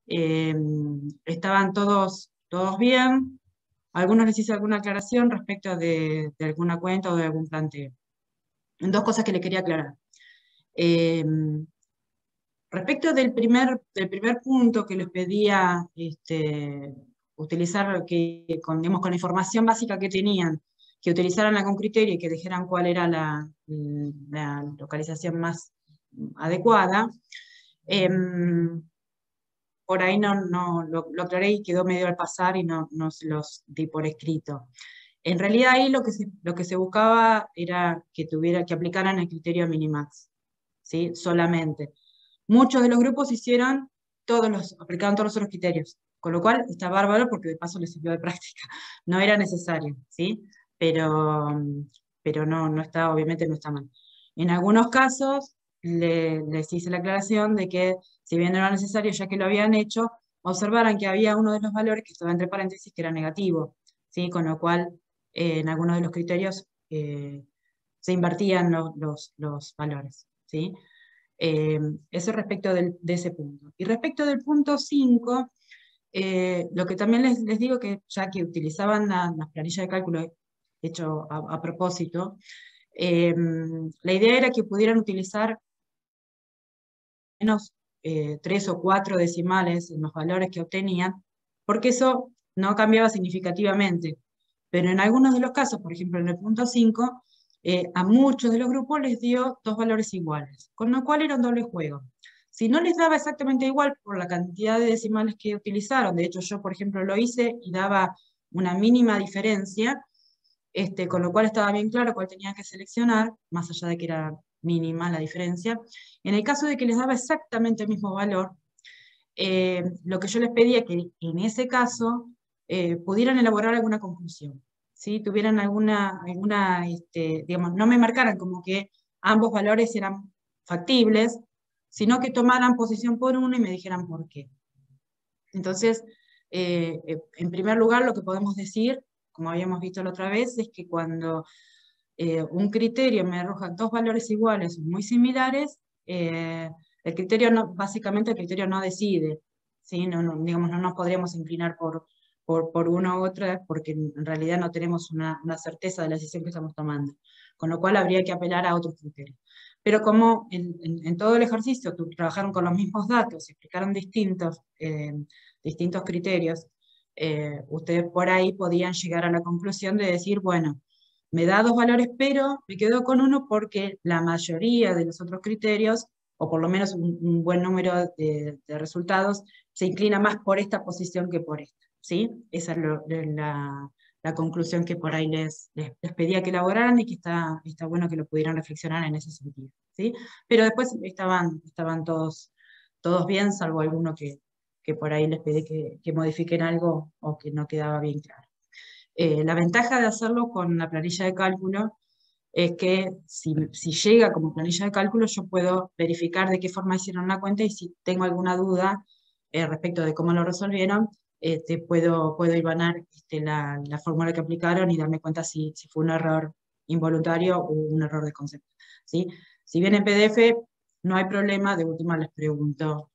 Eh, Estaban todos bien. Algunos les hice alguna aclaración respecto de alguna cuenta o de algún planteo. Dos cosas que le quería aclarar. Eh, Respecto del primer punto que les pedía utilizar, digamos, con la información básica que tenían, que utilizaran algún criterio y que dijeran cuál era la localización más adecuada, por ahí no lo aclaré y quedó medio al pasar y no se los di por escrito. En realidad ahí lo que se buscaba era que aplicaran el criterio Minimax, ¿sí? Solamente. Muchos de los grupos aplicaron todos los otros criterios, con lo cual está bárbaro porque de paso les sirvió de práctica. No era necesario, ¿sí? Pero, pero no está, obviamente no está mal. En algunos casos les hice la aclaración de que si bien no era necesario, ya que lo habían hecho, observaran que había uno de los valores que estaba entre paréntesis que era negativo, ¿sí? Con lo cual en algunos de los criterios se invertían los valores, ¿sí? Eh, Eso respecto de ese punto. Y respecto del punto 5, lo que también les digo que ya que utilizaban las planillas de cálculo hecho a propósito, la idea era que pudieran utilizar menos 3 o 4 decimales en los valores que obtenían, porque eso no cambiaba significativamente. Pero en algunos de los casos, por ejemplo en el punto 5, a muchos de los grupos les dio 2 valores iguales, con lo cual era un doble juego. Si no les daba exactamente igual por la cantidad de decimales que utilizaron, de hecho yo por ejemplo lo hice y daba una mínima diferencia, con lo cual estaba bien claro cuál tenían que seleccionar, más allá de que era mínima la diferencia. En el caso de que les daba exactamente el mismo valor, lo que yo les pedía que en ese caso pudieran elaborar alguna conclusión, ¿sí? Tuvieran digamos, no me marcaran como que ambos valores eran factibles, sino que tomaran posición por uno y me dijeran por qué. Entonces, en primer lugar, lo que podemos decir, como habíamos visto la otra vez, es que cuando un criterio me arroja 2 valores iguales o muy similares, el criterio básicamente el criterio no decide, ¿sí? Digamos, no nos podríamos inclinar por una u otra porque en realidad no tenemos una certeza de la decisión que estamos tomando, con lo cual habría que apelar a otros criterios. Pero como en todo el ejercicio trabajaron con los mismos datos, explicaron distintos criterios, ustedes por ahí podían llegar a la conclusión de decir, bueno, me da 2 valores, pero me quedo con uno porque la mayoría de los otros criterios, o por lo menos un buen número de resultados, se inclina más por esta posición que por esta, ¿sí? Esa es la conclusión que por ahí les pedía que elaboraran y que está bueno que lo pudieran reflexionar en ese sentido, ¿sí? Pero después estaban todos bien, salvo alguno que por ahí les pedí que modifiquen algo o que no quedaba bien claro. La ventaja de hacerlo con la planilla de cálculo es que si llega como planilla de cálculo, yo puedo verificar de qué forma hicieron la cuenta y si tengo alguna duda respecto de cómo lo resolvieron, puedo hilvanar la fórmula que aplicaron y darme cuenta si fue un error involuntario o un error de concepto, ¿sí? Si bien en PDF no hay problema, de última les pregunto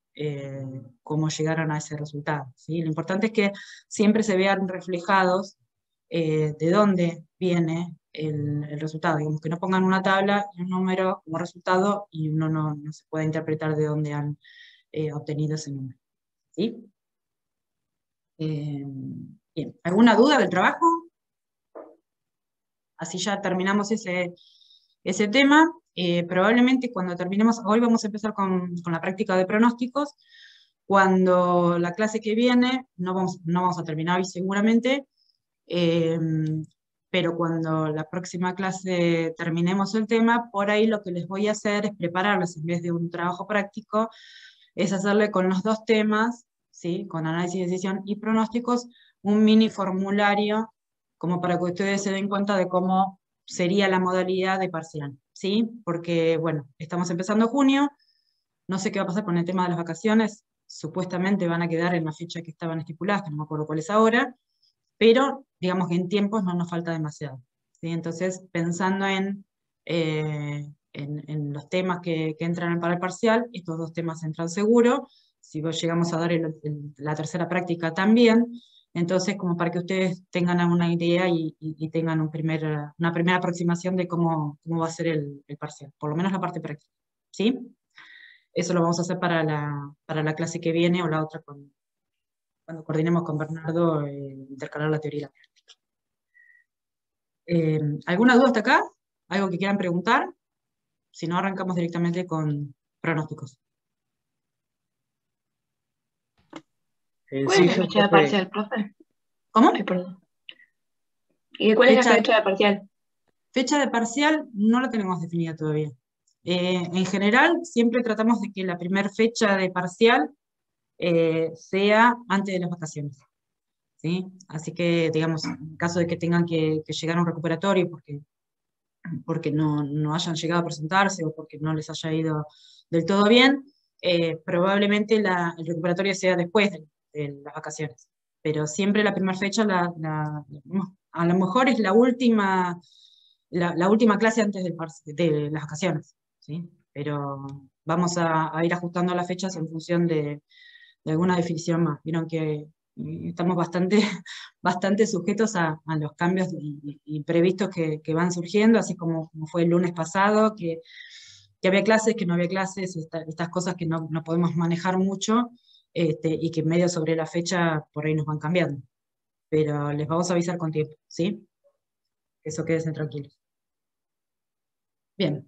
cómo llegaron a ese resultado, ¿sí? Lo importante es que siempre se vean reflejados de dónde viene el resultado. Digamos, que no pongan una tabla y un número como resultado y uno no se puede interpretar de dónde han obtenido ese número, ¿sí? Bien, ¿alguna duda del trabajo? Así ya terminamos ese tema. Probablemente cuando terminemos, hoy vamos a empezar con la práctica de pronósticos. Cuando la clase que viene, no vamos a terminar hoy seguramente, eh, pero cuando la próxima clase terminemos el tema, por ahí lo que les voy a hacer es prepararles, en vez de un trabajo práctico, es hacerle con los 2 temas, ¿sí? Con análisis de decisión y pronósticos, un mini formulario, como para que ustedes se den cuenta de cómo sería la modalidad de parcial, ¿sí? Porque, bueno, estamos empezando junio, no sé qué va a pasar con el tema de las vacaciones, supuestamente van a quedar en la fecha que estaban estipuladas, que no me acuerdo cuál es ahora, pero digamos que en tiempos no nos falta demasiado, ¿sí? Entonces, pensando en los temas que entran para el parcial, estos 2 temas entran seguro, si llegamos a dar la tercera práctica también, entonces como para que ustedes tengan una idea y tengan una primera aproximación de cómo va a ser el parcial, por lo menos la parte práctica, ¿sí? Eso lo vamos a hacer para la clase que viene o la otra cuando coordinemos con Bernardo intercalar la teoría y la práctica. ¿Alguna duda hasta acá? ¿Algo que quieran preguntar? Si no, arrancamos directamente con pronósticos. ¿Cuál es la fecha de parcial, profe? ¿Cómo? Ay, perdón. ¿Y cuál es la fecha de parcial? Fecha de parcial no la tenemos definida todavía. En general, siempre tratamos de que la primera fecha de parcial sea antes de las vacaciones, ¿sí? Así que, digamos, en caso de que tengan que llegar a un recuperatorio porque no hayan llegado a presentarse o porque no les haya ido del todo bien, probablemente el recuperatorio sea después de las vacaciones. Pero siempre la primera fecha, a lo mejor es la última clase antes de las vacaciones, ¿sí? Pero vamos a ir ajustando las fechas en función de alguna definición más. Vieron que estamos bastante sujetos a los cambios imprevistos que van surgiendo, así como fue el lunes pasado, que había clases, que no había clases, estas cosas que no podemos manejar mucho, y que medio sobre la fecha por ahí nos van cambiando. Pero les vamos a avisar con tiempo, ¿sí? Eso quédense tranquilos. Bien.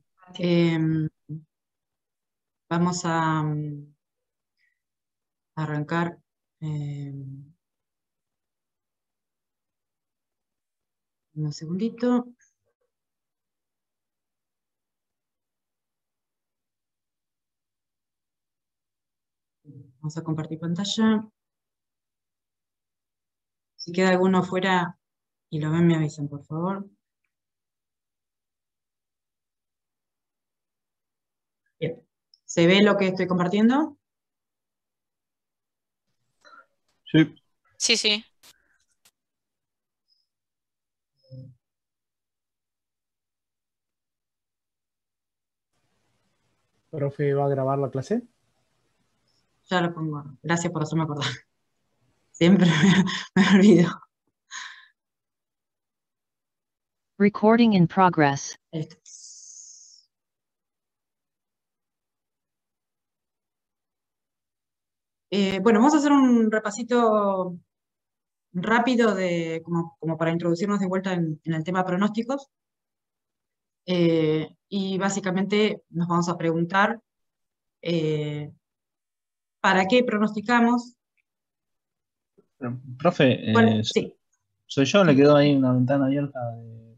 Vamos a arrancar. Un segundito. Vamos a compartir pantalla. Si queda alguno fuera y lo ven, me avisan, por favor. Bien. ¿Se ve lo que estoy compartiendo? Sí. Sí, sí. ¿Profe va a grabar la clase? Ya lo pongo. Gracias por hacerme acordar. Siempre me olvido. Recording in progress. Bueno, vamos a hacer un repasito rápido como para introducirnos de vuelta en el tema de pronósticos. Y básicamente nos vamos a preguntar ¿para qué pronosticamos? Profe, sí. soy yo, le quedó ahí una ventana abierta,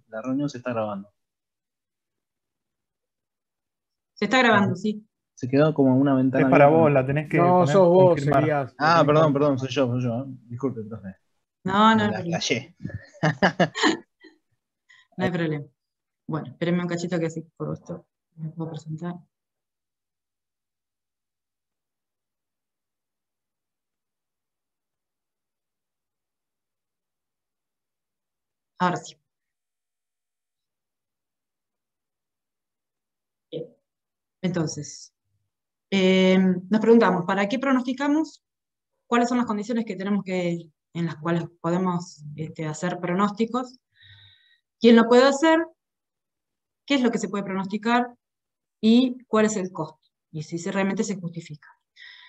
la reunión se está grabando. Se está grabando, sí. Se quedó como una ventana abierta. Es para abierta. vos, la tenés que No, poner, sos vos, confirmar. serías. Ah, perdón, soy yo. Disculpe, profe. No, la callé. No hay problema. Bueno, espérenme un cachito que así por esto me puedo presentar. Ahora sí. Bien. Entonces, nos preguntamos, ¿para qué pronosticamos? ¿Cuáles son las condiciones que tenemos en las cuales podemos hacer pronósticos? ¿Quién lo puede hacer? ¿Qué es lo que se puede pronosticar? ¿Y cuál es el costo? Y si realmente se justifica.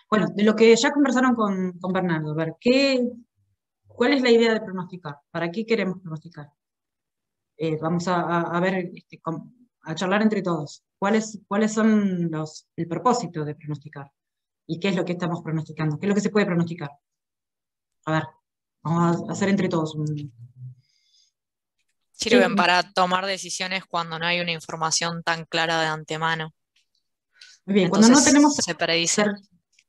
Bueno, de lo que ya conversaron con Bernardo, a ver, ¿cuál es la idea de pronosticar? ¿Para qué queremos pronosticar? Vamos a ver, a charlar entre todos. ¿Cuáles son el propósito de pronosticar? ¿Y qué es lo que estamos pronosticando? ¿Qué es lo que se puede pronosticar? A ver, vamos a hacer entre todos Sirven para tomar decisiones cuando no hay una información tan clara de antemano. Muy bien, entonces, cuando no tenemos se predice.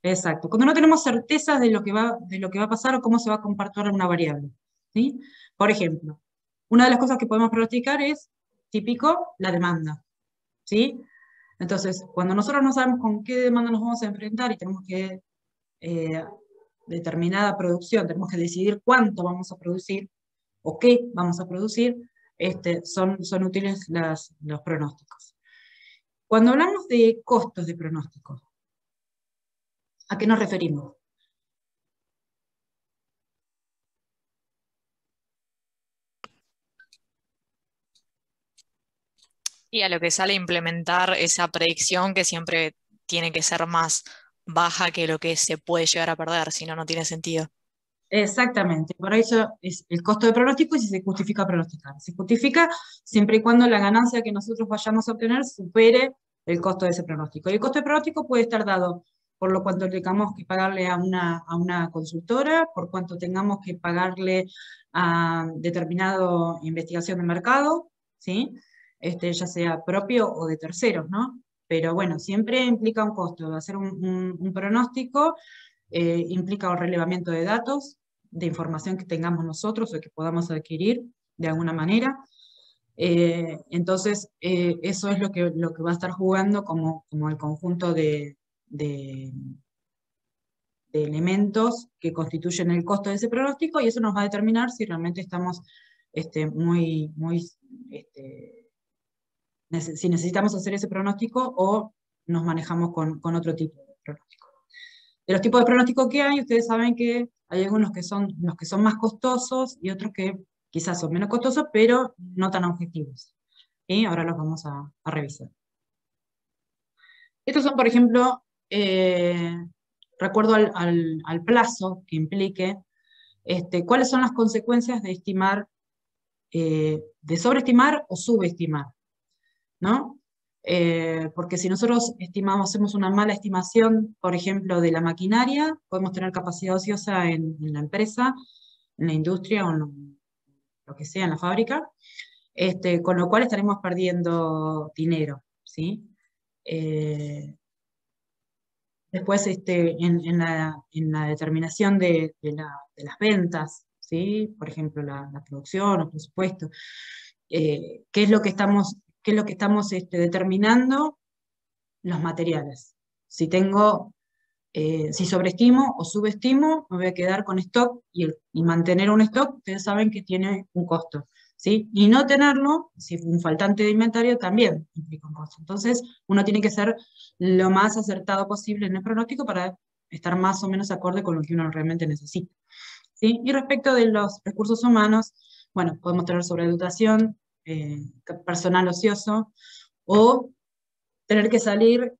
Exacto, cuando no tenemos certezas de lo que va a pasar o cómo se va a comportar una variable, ¿sí? Por ejemplo, una de las cosas que podemos pronosticar es, típico, la demanda, ¿sí? Entonces, cuando nosotros no sabemos con qué demanda nos vamos a enfrentar y tenemos que, determinada producción, tenemos que decidir cuánto vamos a producir o qué vamos a producir, son útiles los pronósticos. Cuando hablamos de costos de pronósticos, ¿A qué nos referimos? Y a lo que sale implementar esa predicción que siempre tiene que ser más baja que lo que se puede llegar a perder, si no, no tiene sentido. Exactamente, por eso es el costo de pronóstico y si se justifica pronosticar. Se justifica siempre y cuando la ganancia que nosotros vayamos a obtener supere el costo de ese pronóstico. Y el costo de pronóstico puede estar dado por lo cuanto tengamos que pagarle a una consultora, por cuanto tengamos que pagarle a determinado investigación de mercado, ¿sí? Ya sea propio o de terceros, ¿no? Pero bueno, siempre implica un costo. Hacer un pronóstico implica un relevamiento de datos, de información que tengamos nosotros o que podamos adquirir de alguna manera. Entonces, eso es lo que va a estar jugando como el conjunto de elementos que constituyen el costo de ese pronóstico, y eso nos va a determinar si realmente estamos si necesitamos hacer ese pronóstico o nos manejamos con otro tipo de pronóstico. De los tipos de pronósticos que hay, ustedes saben que hay algunos que son los que son más costosos y otros que quizás son menos costosos, pero no tan objetivos. Y ahora los vamos a revisar. Estos son, por ejemplo, recuerdo al plazo que implique, cuáles son las consecuencias de estimar, de sobreestimar o subestimar, ¿no? Porque si nosotros hacemos una mala estimación, por ejemplo, de la maquinaria, podemos tener capacidad ociosa en la empresa, en la industria o en lo que sea, en la fábrica, con lo cual estaremos perdiendo dinero, ¿sí? Después, en la determinación de las ventas, ¿sí? Por ejemplo, la producción, los presupuestos, ¿qué es lo que estamos determinando? Los materiales. Si sobreestimo o subestimo, me voy a quedar con stock, y mantener un stock, ustedes saben que tiene un costo, ¿sí? Y no tenerlo, si es un faltante de inventario, también implica un costo. Entonces, uno tiene que ser lo más acertado posible en el pronóstico para estar más o menos acorde con lo que uno realmente necesita, ¿sí? Y respecto de los recursos humanos, bueno, podemos tener sobredotación, personal ocioso, o tener que salir,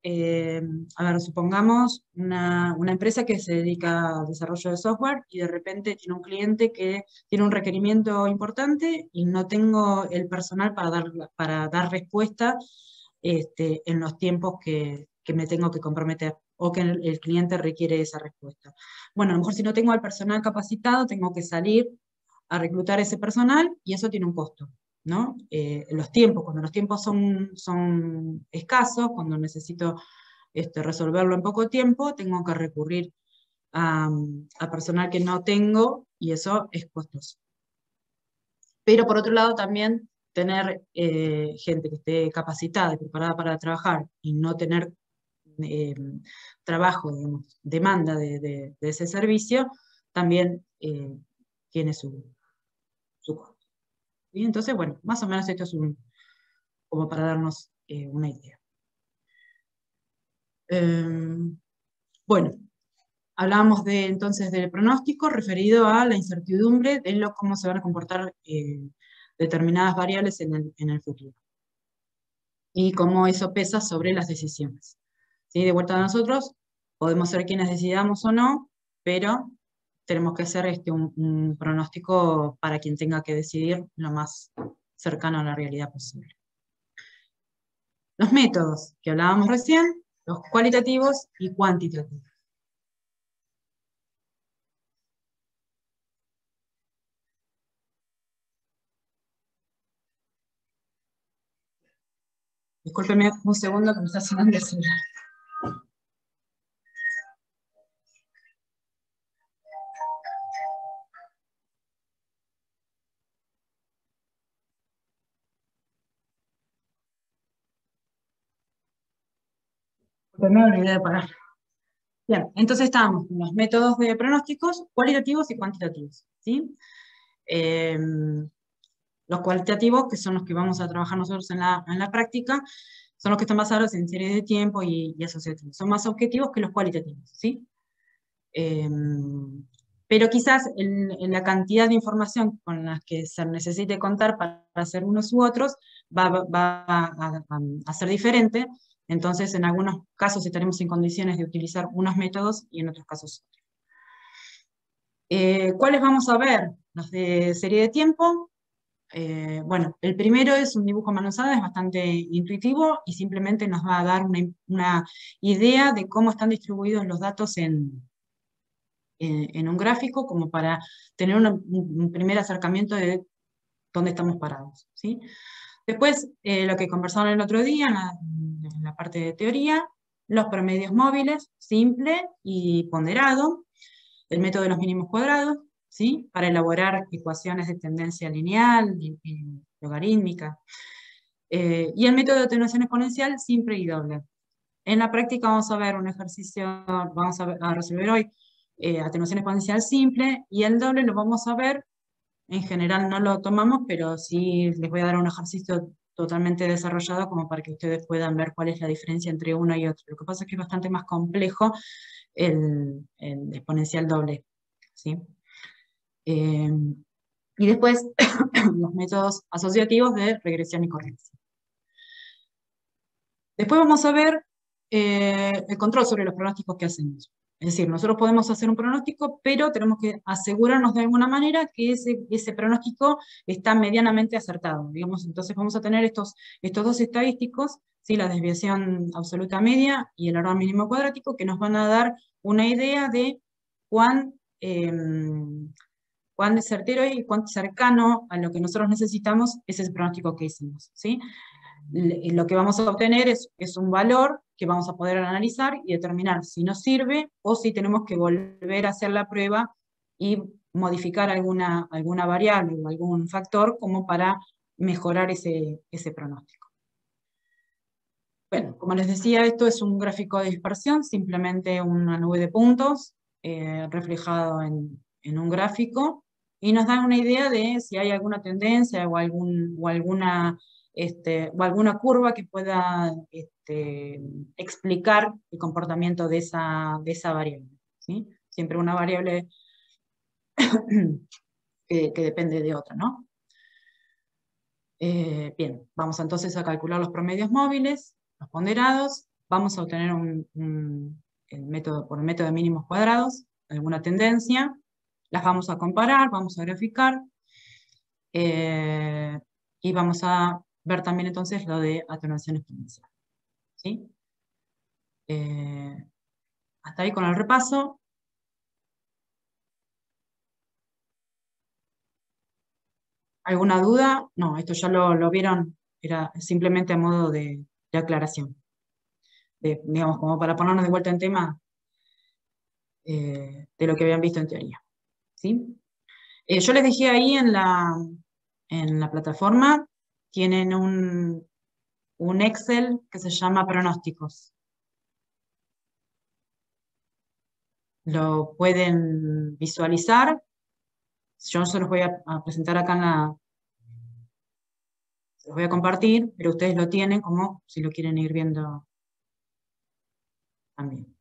a ver, supongamos una empresa que se dedica al desarrollo de software y de repente tiene un cliente que tiene un requerimiento importante y no tengo el personal para dar respuesta en los tiempos que me tengo que comprometer o que el cliente requiere esa respuesta. Bueno, a lo mejor si no tengo al personal capacitado, tengo que salir a reclutar ese personal y eso tiene un costo, ¿no? Cuando los tiempos son escasos, cuando necesito resolverlo en poco tiempo, tengo que recurrir a personal que no tengo y eso es costoso. Pero por otro lado también tener gente que esté capacitada y preparada para trabajar y no tener trabajo, digamos, demanda de ese servicio, también tiene su costo. ¿Sí? Entonces, bueno, más o menos esto es como para darnos una idea. Bueno, hablábamos entonces del pronóstico referido a la incertidumbre de cómo se van a comportar determinadas variables en el futuro. Y cómo eso pesa sobre las decisiones. ¿Sí? De vuelta a nosotros, podemos ser quienes decidamos o no, pero tenemos que hacer un pronóstico para quien tenga que decidir lo más cercano a la realidad posible. Los métodos que hablábamos recién, los cualitativos y cuantitativos. Discúlpeme un segundo que me está sonando el celular. Me olvidé de parar. Bien, entonces estábamos con los métodos de pronósticos cualitativos y cuantitativos, ¿sí? Los cualitativos, que son los que vamos a trabajar nosotros en la práctica, son los que están basados en series de tiempo y asociativos. Son más objetivos que los cualitativos, ¿sí? Pero quizás en la cantidad de información con la que se necesite contar para hacer unos u otros va a ser diferente. Entonces, en algunos casos estaremos en condiciones de utilizar unos métodos y en otros casos otros. ¿Cuáles vamos a ver? Los de serie de tiempo. Bueno, el primero es un dibujo a mano alzada, es bastante intuitivo y simplemente nos va a dar una idea de cómo están distribuidos los datos en un gráfico, como para tener un primer acercamiento de dónde estamos parados, ¿sí? Después, lo que conversaron el otro día en la parte de teoría, los promedios móviles, simple y ponderado, el método de los mínimos cuadrados, ¿sí? Para elaborar ecuaciones de tendencia lineal y logarítmica, y el método de atenuación exponencial simple y doble. En la práctica vamos a ver un ejercicio, vamos a resolver hoy atenuación exponencial simple, y el doble lo vamos a ver, en general no lo tomamos, pero sí les voy a dar un ejercicio totalmente desarrollado como para que ustedes puedan ver cuál es la diferencia entre uno y otro. Lo que pasa es que es bastante más complejo el exponencial doble, ¿sí? Y después los métodos asociativos de regresión y corrección. Después vamos a ver el control sobre los pronósticos que hacemos. Es decir, nosotros podemos hacer un pronóstico, pero tenemos que asegurarnos de alguna manera que ese pronóstico está medianamente acertado. Digamos, entonces vamos a tener estos dos estadísticos, ¿sí? La desviación absoluta media y el error mínimo cuadrático, que nos van a dar una idea de cuán certero y cuán cercano a lo que nosotros necesitamos es ese pronóstico que hicimos, ¿sí? Lo que vamos a obtener es un valor que vamos a poder analizar y determinar si nos sirve o si tenemos que volver a hacer la prueba y modificar alguna variable o algún factor como para mejorar ese pronóstico. Bueno, como les decía, esto es un gráfico de dispersión, simplemente una nube de puntos reflejado en un gráfico, y nos da una idea de si hay alguna tendencia o alguna curva que pueda explicar el comportamiento de esa variable, ¿sí? Siempre una variable que depende de otra, ¿no? Bien, vamos entonces a calcular los promedios móviles, los ponderados, vamos a obtener por el método de mínimos cuadrados, alguna tendencia, las vamos a comparar, vamos a graficar, y vamos a ver también entonces lo de atenuación exponencial, ¿sí? Hasta ahí con el repaso. ¿Alguna duda? No, esto ya lo vieron, era simplemente a modo de aclaración. Digamos, como para ponernos de vuelta en tema de lo que habían visto en teoría, ¿sí? Yo les dejé ahí en la plataforma, tienen un Excel que se llama pronósticos. Lo pueden visualizar. Yo se los voy a presentar acá se los voy a compartir, pero ustedes lo tienen como si lo quieren ir viendo también.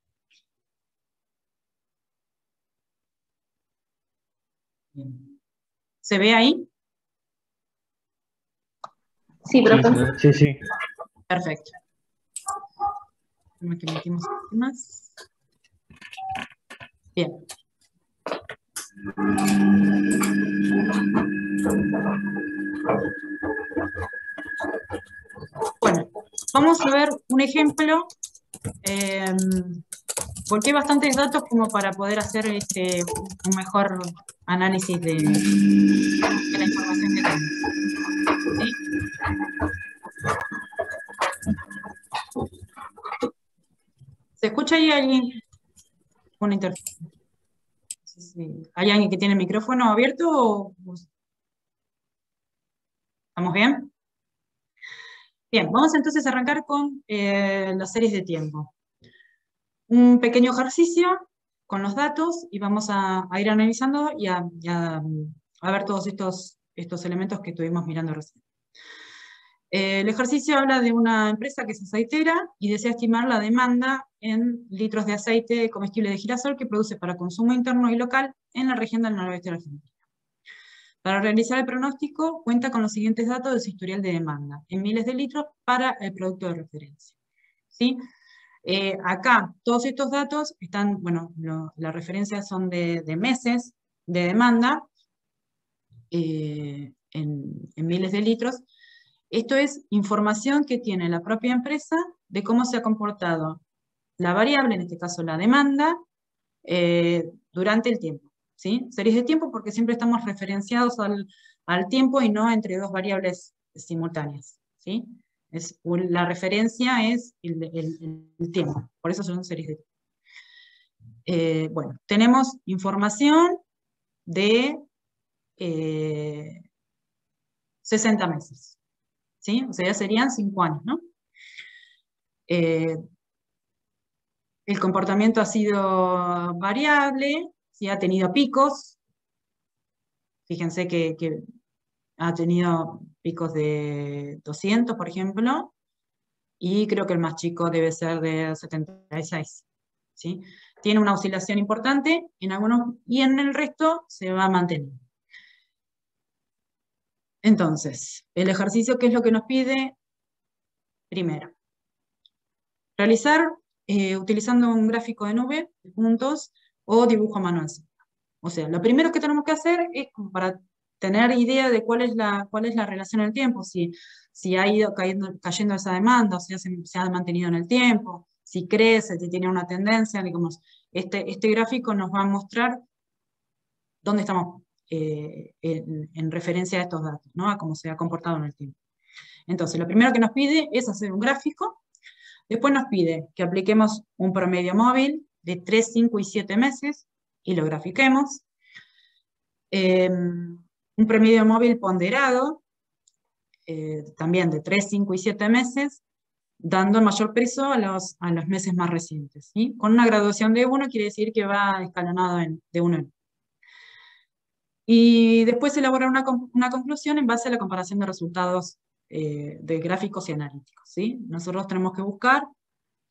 Bien. ¿Se ve ahí? Sí, profe. Sí, sí. Perfecto. Aquí metimos más. Bien. Bueno, vamos a ver un ejemplo, porque hay bastantes datos como para poder hacer un mejor análisis de la información que tenemos, ¿sí? ¿Se escucha ahí alguien? Una interferencia. ¿Hay alguien que tiene el micrófono abierto o estamos bien? Bien, vamos entonces a arrancar con las series de tiempo. Un pequeño ejercicio con los datos y vamos a ir analizando y a ver todos estos elementos que estuvimos mirando recién. El ejercicio habla de una empresa que es aceitera y desea estimar la demanda en litros de aceite comestible de girasol que produce para consumo interno y local en la región del noroeste de Argentina. Para realizar el pronóstico, cuenta con los siguientes datos de su historial de demanda, en miles de litros para el producto de referencia. ¿Sí? Acá, todos estos datos están, bueno, las referencias son de meses de demanda, en miles de litros. Esto es información que tiene la propia empresa de cómo se ha comportado la variable, en este caso la demanda, durante el tiempo. ¿Sí? Series de tiempo porque siempre estamos referenciados al tiempo y no entre dos variables simultáneas. ¿Sí? La referencia es el tiempo, por eso son series de tiempo. Bueno, tenemos información de 60 meses. ¿Sí? O sea, ya serían 5 años, ¿no? El comportamiento ha sido variable, ¿sí? Ha tenido picos. Fíjense que ha tenido picos de 200, por ejemplo, y creo que el más chico debe ser de 76. ¿Sí? Tiene una oscilación importante en algunos, y en el resto se va a mantener. Entonces, el ejercicio, ¿qué es lo que nos pide? Primero, realizar utilizando un gráfico de nube, de puntos, o dibujo manual. O sea, lo primero que tenemos que hacer es como para tener idea de cuál es la relación en el tiempo, si ha ido cayendo esa demanda, o sea, se ha mantenido en el tiempo, si crece, si tiene una tendencia, digamos, este gráfico nos va a mostrar dónde estamos en referencia a estos datos, ¿no? A cómo se ha comportado en el tiempo. Entonces, lo primero que nos pide es hacer un gráfico. Después nos pide que apliquemos un promedio móvil de 3, 5 y 7 meses y lo grafiquemos. Un promedio móvil ponderado, también de 3, 5 y 7 meses, dando mayor peso a los meses más recientes. ¿Sí? Con una graduación de 1 quiere decir que va escalonado de 1 en 1. Y después elaborar una conclusión en base a la comparación de resultados de gráficos y analíticos. ¿Sí? Nosotros tenemos que buscar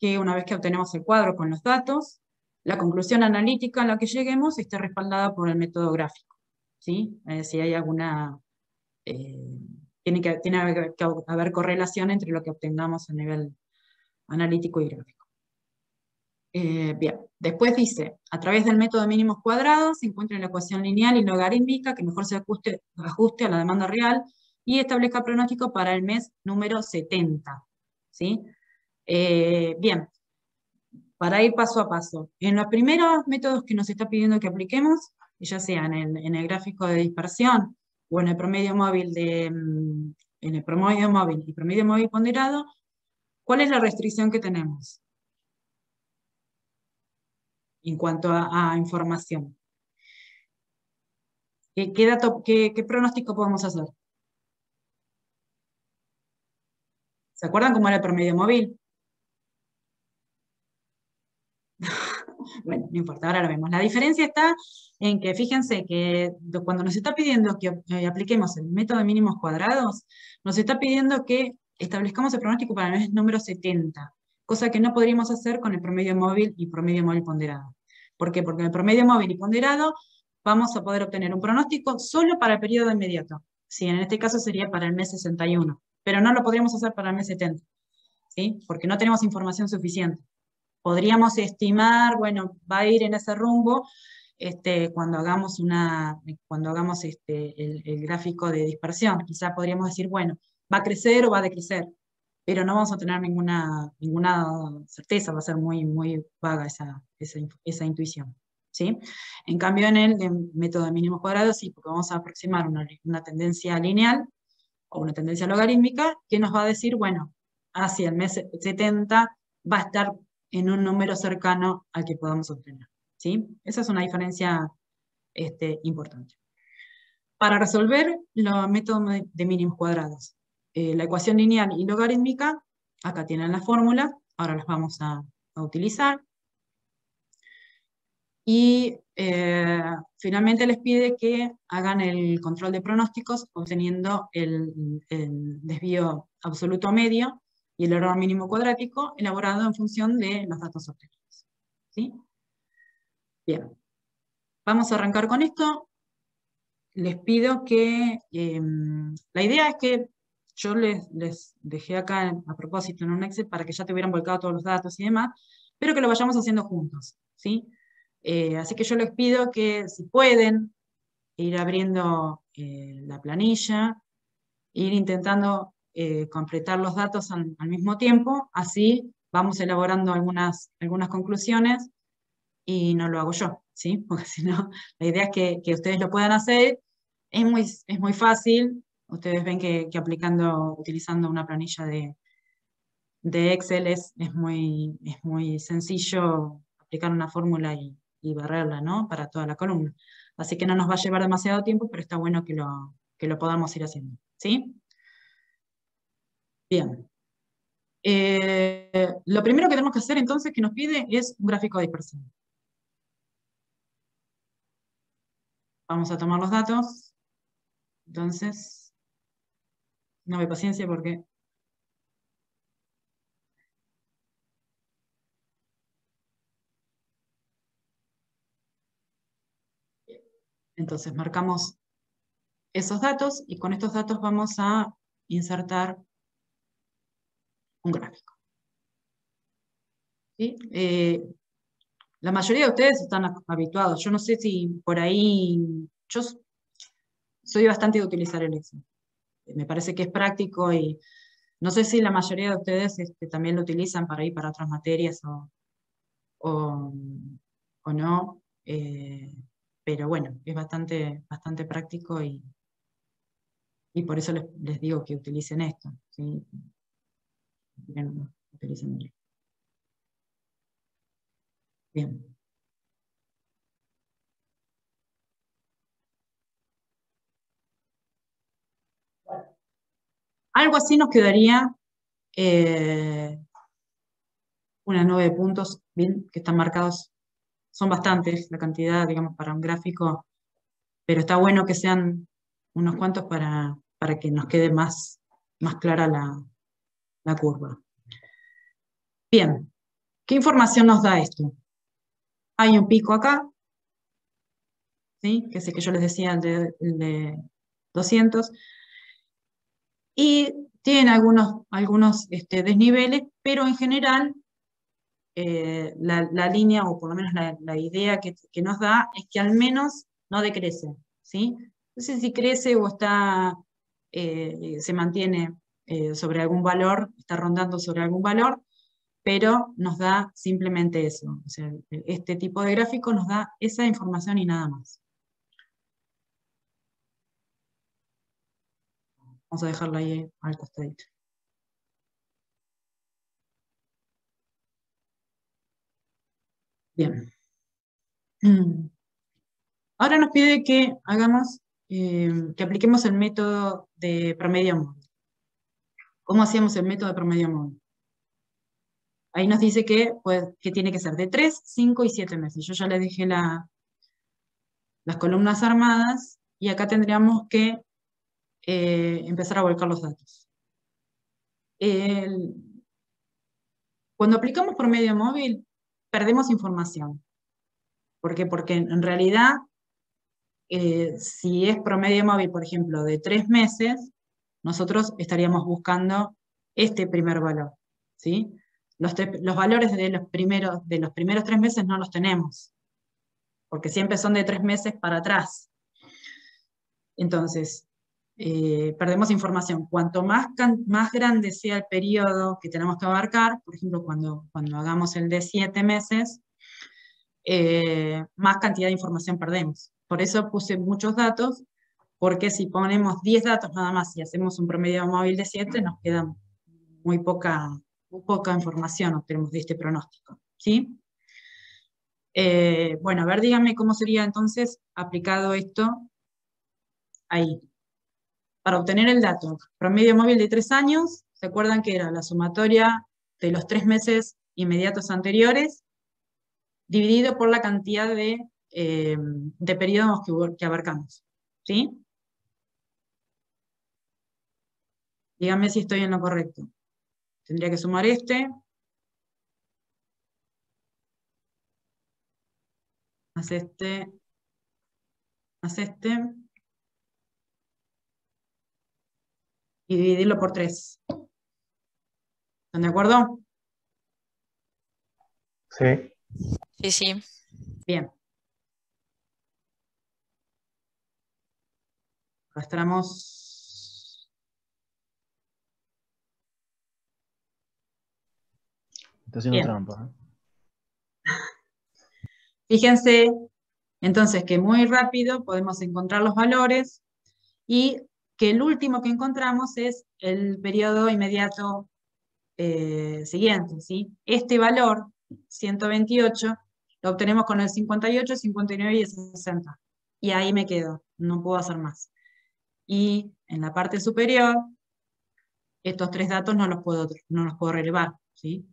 que una vez que obtenemos el cuadro con los datos, la conclusión analítica a la que lleguemos esté respaldada por el método gráfico. ¿Sí? Si hay alguna... tiene que haber correlación entre lo que obtengamos a nivel analítico y gráfico. Bien, después dice, a través del método de mínimos cuadrados se encuentra la ecuación lineal y logarítmica que mejor se ajuste a la demanda real y establezca pronóstico para el mes número 70. ¿Sí? Bien, para ir paso a paso. En los primeros métodos que nos está pidiendo que apliquemos, ya sean en el gráfico de dispersión o en el promedio móvil y promedio móvil ponderado, ¿cuál es la restricción que tenemos en cuanto a información? ¿Qué pronóstico podemos hacer? ¿Se acuerdan cómo era el promedio móvil? Bueno, no importa, ahora lo vemos. La diferencia está en que, fíjense que cuando nos está pidiendo que apliquemos el método de mínimos cuadrados, nos está pidiendo que establezcamos el pronóstico para el mes número 70, cosa que no podríamos hacer con el promedio móvil y promedio móvil ponderado. ¿Por qué? Porque en el promedio móvil y ponderado vamos a poder obtener un pronóstico solo para el periodo inmediato. Sí, en este caso sería para el mes 61, pero no lo podríamos hacer para el mes 70, ¿sí? Porque no tenemos información suficiente. Podríamos estimar, bueno, va a ir en ese rumbo cuando hagamos, el gráfico de dispersión. Quizá podríamos decir, bueno, va a crecer o va a decrecer, pero no vamos a tener ninguna certeza, va a ser muy, muy vaga esa intuición. ¿Sí? En cambio, en el método de mínimos cuadrados, sí, porque vamos a aproximar una tendencia lineal o una tendencia logarítmica que nos va a decir, bueno, hacia el mes 70 va a estar en un número cercano al que podamos obtener. ¿Sí? Esa es una diferencia importante. Para resolver los métodos de mínimos cuadrados, la ecuación lineal y logarítmica, acá tienen la fórmula, ahora las vamos a utilizar. Y finalmente les pide que hagan el control de pronósticos obteniendo el desvío absoluto medio y el error mínimo cuadrático elaborado en función de los datos obtenidos. ¿Sí? Bien. Vamos a arrancar con esto. Les pido que, la idea es que yo les dejé acá a propósito en un Excel para que ya te hubieran volcado todos los datos y demás, pero que lo vayamos haciendo juntos, ¿sí? Así que yo les pido que si pueden ir abriendo la planilla, ir intentando completar los datos al mismo tiempo, así vamos elaborando algunas conclusiones y no lo hago yo, ¿sí? Porque si no, la idea es que ustedes lo puedan hacer. Es muy fácil. Ustedes ven que utilizando una planilla de Excel es muy sencillo aplicar una fórmula y barrerla, ¿no? Para toda la columna. Así que no nos va a llevar demasiado tiempo, pero está bueno que lo podamos ir haciendo, ¿sí? Bien. Lo primero que tenemos que hacer entonces que nos pide es un gráfico de dispersión. Vamos a tomar los datos. Entonces, no me paciencia porque... Entonces marcamos esos datos y con estos datos vamos a insertar un gráfico. ¿Sí? La mayoría de ustedes están habituados. Yo no sé si por ahí... Yo soy bastante de utilizar el Excel. Me parece que es práctico y no sé si la mayoría de ustedes también lo utilizan para ir para otras materias o no. Pero bueno, es bastante práctico y por eso les digo que utilicen esto. ¿Sí? Bien, utilicen. Bien. Algo así nos quedaría una 9 puntos, bien, que están marcados. Son bastantes la cantidad, digamos, para un gráfico, pero está bueno que sean unos cuantos para que nos quede más clara la curva. Bien, ¿qué información nos da esto? Hay un pico acá, ¿sí? Que es el que yo les decía, el de 200, y tiene algunos desniveles, pero en general la línea, o por lo menos la idea que nos da, es que al menos no decrece, ¿sí? Entonces si crece o se mantiene sobre algún valor, está rondando sobre algún valor, pero nos da simplemente eso. O sea, este tipo de gráfico nos da esa información y nada más. Vamos a dejarlo ahí al costadito. Bien. Ahora nos pide que que apliquemos el método de promedio móvil. ¿Cómo hacíamos el método de promedio móvil? Ahí nos dice que tiene que ser de 3, 5 y 7 meses. Yo ya les dejé las columnas armadas y acá tendríamos que empezar a volcar los datos. Cuando aplicamos promedio móvil, perdemos información. ¿Por qué? Porque en realidad, si es promedio móvil, por ejemplo, de 3 meses, nosotros estaríamos buscando este primer valor, ¿sí? Los valores de los primeros 3 meses no los tenemos, porque siempre son de 3 meses para atrás. Entonces, perdemos información. Cuanto más grande sea el periodo que tenemos que abarcar, por ejemplo, cuando hagamos el de 7 meses, más cantidad de información perdemos. Por eso puse muchos datos, porque si ponemos 10 datos nada más y hacemos un promedio móvil de 7, nos queda muy poca información obtenemos de este pronóstico, ¿sí? Bueno, a ver, díganme cómo sería entonces aplicado esto ahí. Para obtener el dato, promedio móvil de 3 años, ¿se acuerdan que era la sumatoria de los 3 meses inmediatos anteriores dividido por la cantidad de periodos que abarcamos. ¿Sí? Díganme si estoy en lo correcto. Tendría que sumar este. Más este. Más este. Y dividirlo por 3. ¿Están de acuerdo? Sí. Sí, sí. Bien. Arrastramos. Está haciendo Bien. trampa. Fíjense, entonces, que muy rápido podemos encontrar los valores y que el último que encontramos es el periodo inmediato siguiente, ¿sí? Este valor, 128, lo obtenemos con el 58, 59 y el 60. Y ahí me quedo, no puedo hacer más. Y en la parte superior, estos 3 datos no los puedo relevar, ¿sí?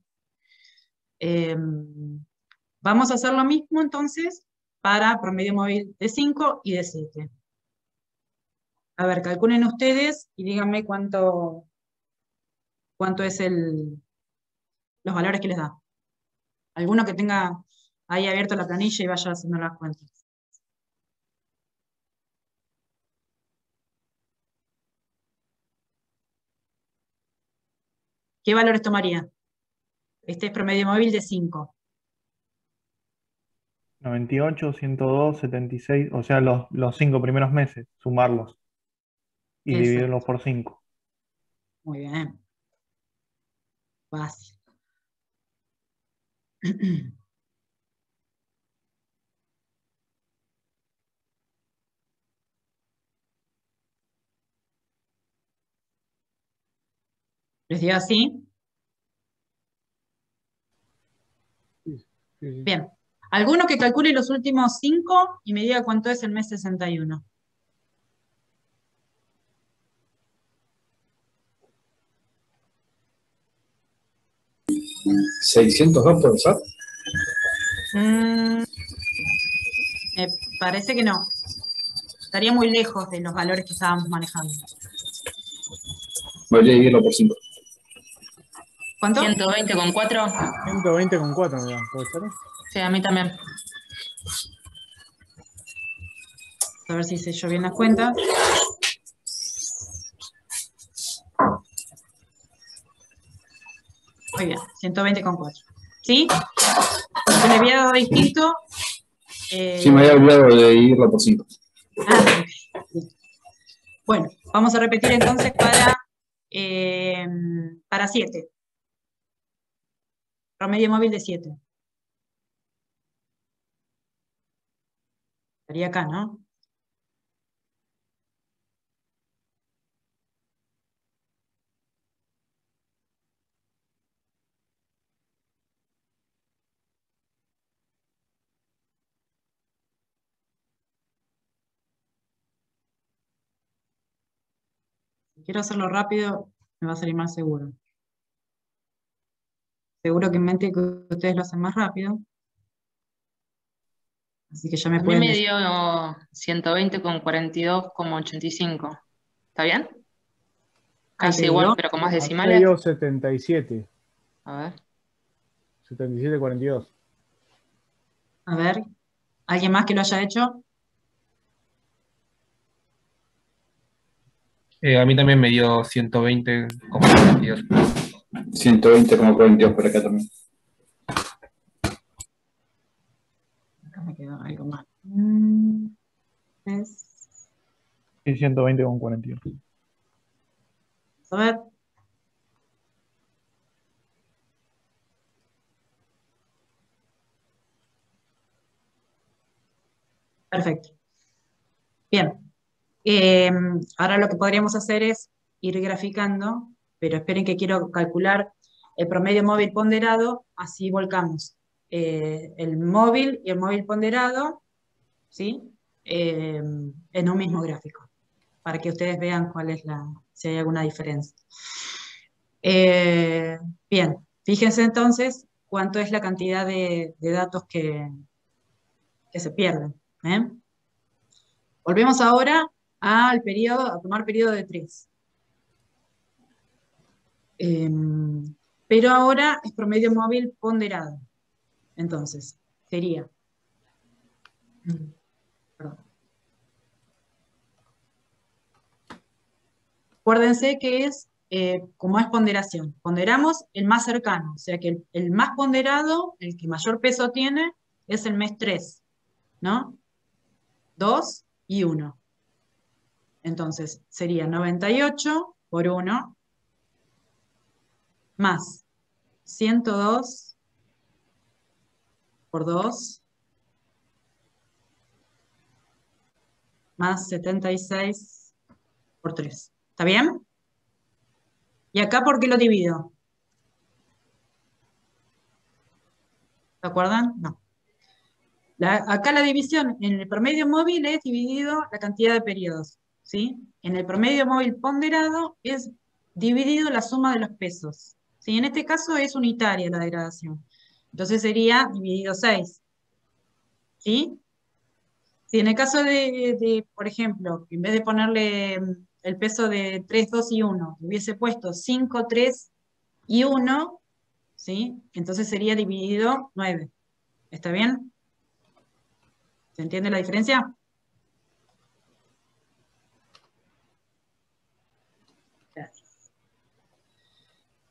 Vamos a hacer lo mismo entonces para promedio móvil de 5 y de 7. A ver, calculen ustedes y díganme cuánto es los valores que les da. Alguno que tenga ahí abierto la planilla y vaya haciendo las cuentas. ¿Qué valores tomaría? Este es promedio móvil de 5. 98, 102, 76, o sea, los 5 primeros meses, sumarlos y Exacto. dividirlos por 5. Muy bien. Fácil. ¿Les dio así? Bien. ¿Alguno que calcule los últimos 5 y me diga cuánto es el mes 61? ¿602 puede ser? Me parece que no. Estaría muy lejos de los valores que estábamos manejando. Voy a dividirlo por 5. ¿Cuánto? 120,4. 120,4 me da, ¿puede ser? Sí, a mí también. A ver si hice yo bien las cuentas. Muy bien, 120,4. ¿Sí? Se me había dado distinto. Sí, me había olvidado de dividirlo por 5. Ok. Bueno, vamos a repetir entonces para 7. Promedio móvil de 7. Estaría acá, ¿no? Si quiero hacerlo rápido, me va a salir más seguro. Seguro que en mente que ustedes lo hacen más rápido. Así que ya me A mí pueden me decir. dio 120,42,85. ¿Está bien? Ahí te Casi igual, digo. pero con más Acá decimales. dio 77, A ver. 77,42. A ver, ¿alguien más que lo haya hecho? A mí también me dio 120,42. 120,42 por acá también. Acá me quedó algo mal. Es- Sí, 120,42. A ver. Perfecto. Bien. Ahora lo que podríamos hacer es ir graficando, pero esperen que quiero calcular el promedio móvil ponderado, así volcamos el móvil y el móvil ponderado, ¿sí? En un mismo gráfico, para que ustedes vean si hay alguna diferencia. Bien, fíjense entonces cuánto es la cantidad de datos que se pierden. ¿Eh? Volvemos ahora al periodo, a tomar periodo de 3. Pero ahora es promedio móvil ponderado. Entonces, sería... Perdón. Acuérdense que es, como es ponderación, ponderamos el más cercano, o sea que el más ponderado, el que mayor peso tiene, es el mes 3, ¿no? 2 y 1. Entonces, sería 98 por 1, más 102 por 2, más 76 por 3. ¿Está bien? ¿Y acá por qué lo divido? ¿Se acuerdan? No. Acá la división en el promedio móvil es dividido la cantidad de periodos, ¿sí? En el promedio móvil ponderado es dividido la suma de los pesos, ¿sí? En este caso es unitaria la degradación. Entonces sería dividido 6, ¿sí? Si en el caso por ejemplo, en vez de ponerle el peso de 3, 2 y 1, hubiese puesto 5, 3 y 1, ¿sí? Entonces sería dividido 9. ¿Está bien? ¿Se entiende la diferencia? Gracias.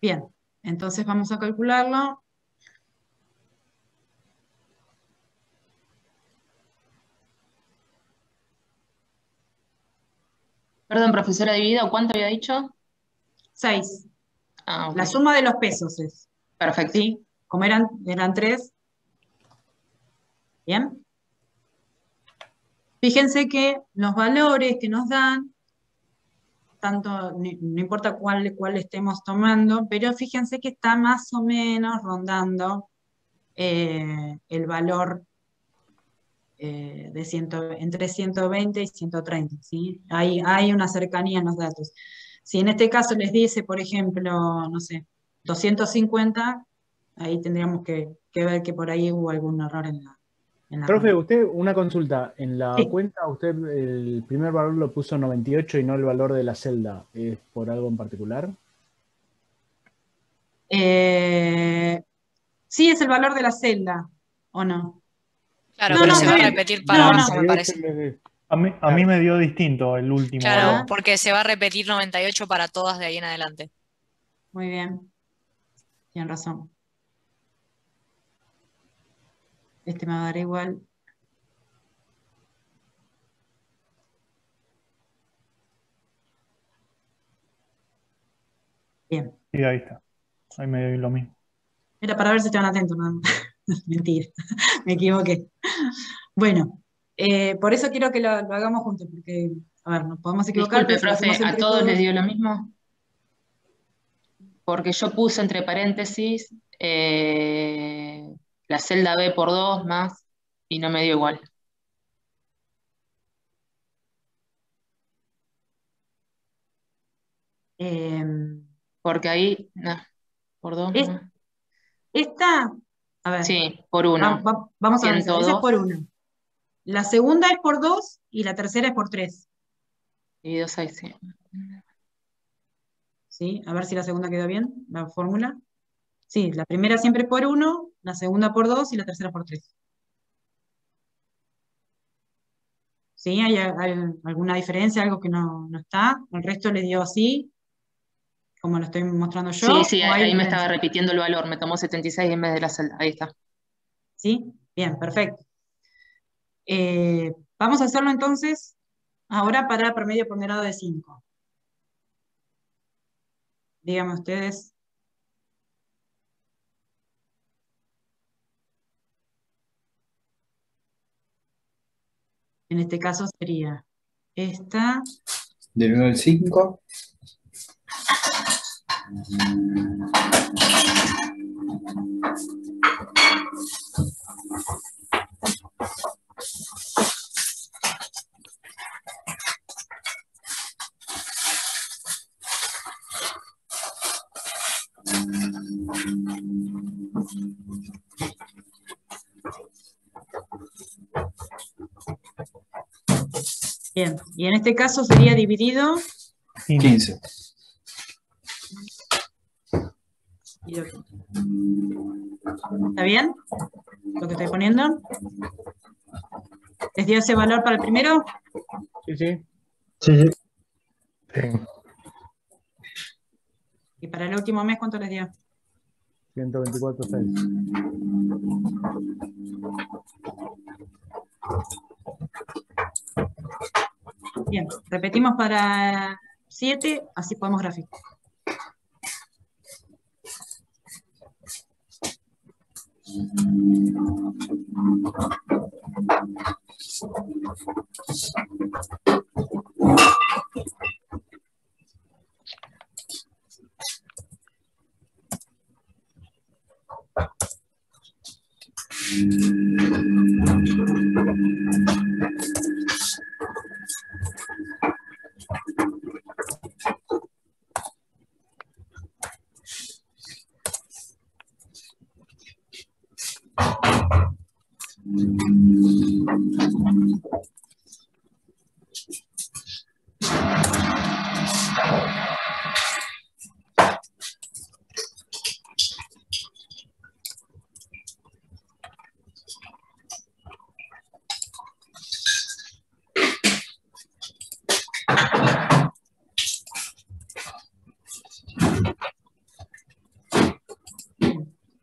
Bien, entonces vamos a calcularlo. Perdón, profesora, dividido, ¿cuánto había dicho? 6. Ah, ok. La suma de los pesos es. Perfecto. ¿Sí? Como eran 3. Bien. Fíjense que los valores que nos dan, tanto, no importa cuál estemos tomando, pero fíjense que está más o menos rondando el valor entre 120 y 130, ¿sí? Hay una cercanía en los datos. Si en este caso les dice, por ejemplo, no sé, 250, ahí tendríamos que ver que por ahí hubo algún error en la Profe, rama. usted, una consulta. En la Sí. cuenta, usted el primer valor lo puso 98 y no el valor de la celda. ¿Es por algo en particular? Sí, es el valor de la celda, ¿o no? Claro, No, pero no, se está va a bien. repetir para No, abajo, no. me parece. A mí me dio distinto el último Claro, valor. porque se va a repetir 98 para todas de ahí en adelante. Muy bien. Tienen razón. Este me va a dar igual. Bien. Y ahí está. Ahí me dio lo mismo. Era para ver si estaban atentos, no. Mentira, me equivoqué. Bueno, por eso quiero que lo hagamos juntos, porque, a ver, nos podemos equivocar, Disculpe, pero si lo profe, hacemos ¿a entre todos les todos. dio lo mismo? Porque yo puse entre paréntesis la celda B por 2 más y no me dio igual. Porque ahí, no, por 2 Es- más. Esta, a ver, Sí, por 1. vamos a avanzar. Esa es 102 por 1. La segunda es por 2 y la tercera es por 3. dividido 6, sí. ¿Sí? A ver si la segunda quedó bien, la fórmula. Sí, la primera siempre es por 1, la segunda por 2 y la tercera por 3. ¿Sí? ¿Hay alguna diferencia, algo que no está? ¿El resto le dio así, como lo estoy mostrando yo? Sí, ¿O hay ahí me estaba diferencia? repitiendo el valor, me tomó 76 en vez de la celda, ahí está. ¿Sí? Bien, perfecto. Vamos a hacerlo entonces ahora para promedio ponderado de 5. Díganme ustedes. En este caso sería esta. Del 1 al 5. Bien, y en este caso sería dividido 15. ¿Está bien? Lo que estoy poniendo. ¿Les dio ese valor para el primero? Sí, sí. Sí, sí. Sí. ¿Y para el último mes cuánto les dio? 124,6. Bien, repetimos para 7, así podemos graficar.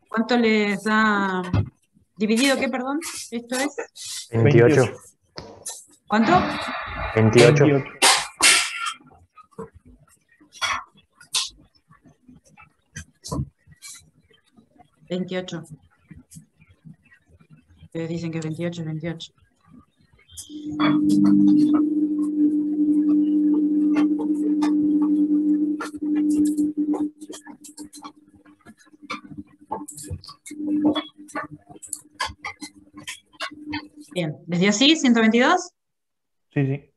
¿Cuánto les da? ¿Dividido qué, perdón? Esto es. 28. ¿Cuánto? 28. 28. Ustedes dicen que 28 es 28. Bien, ¿les dio así? ¿122? Sí, sí.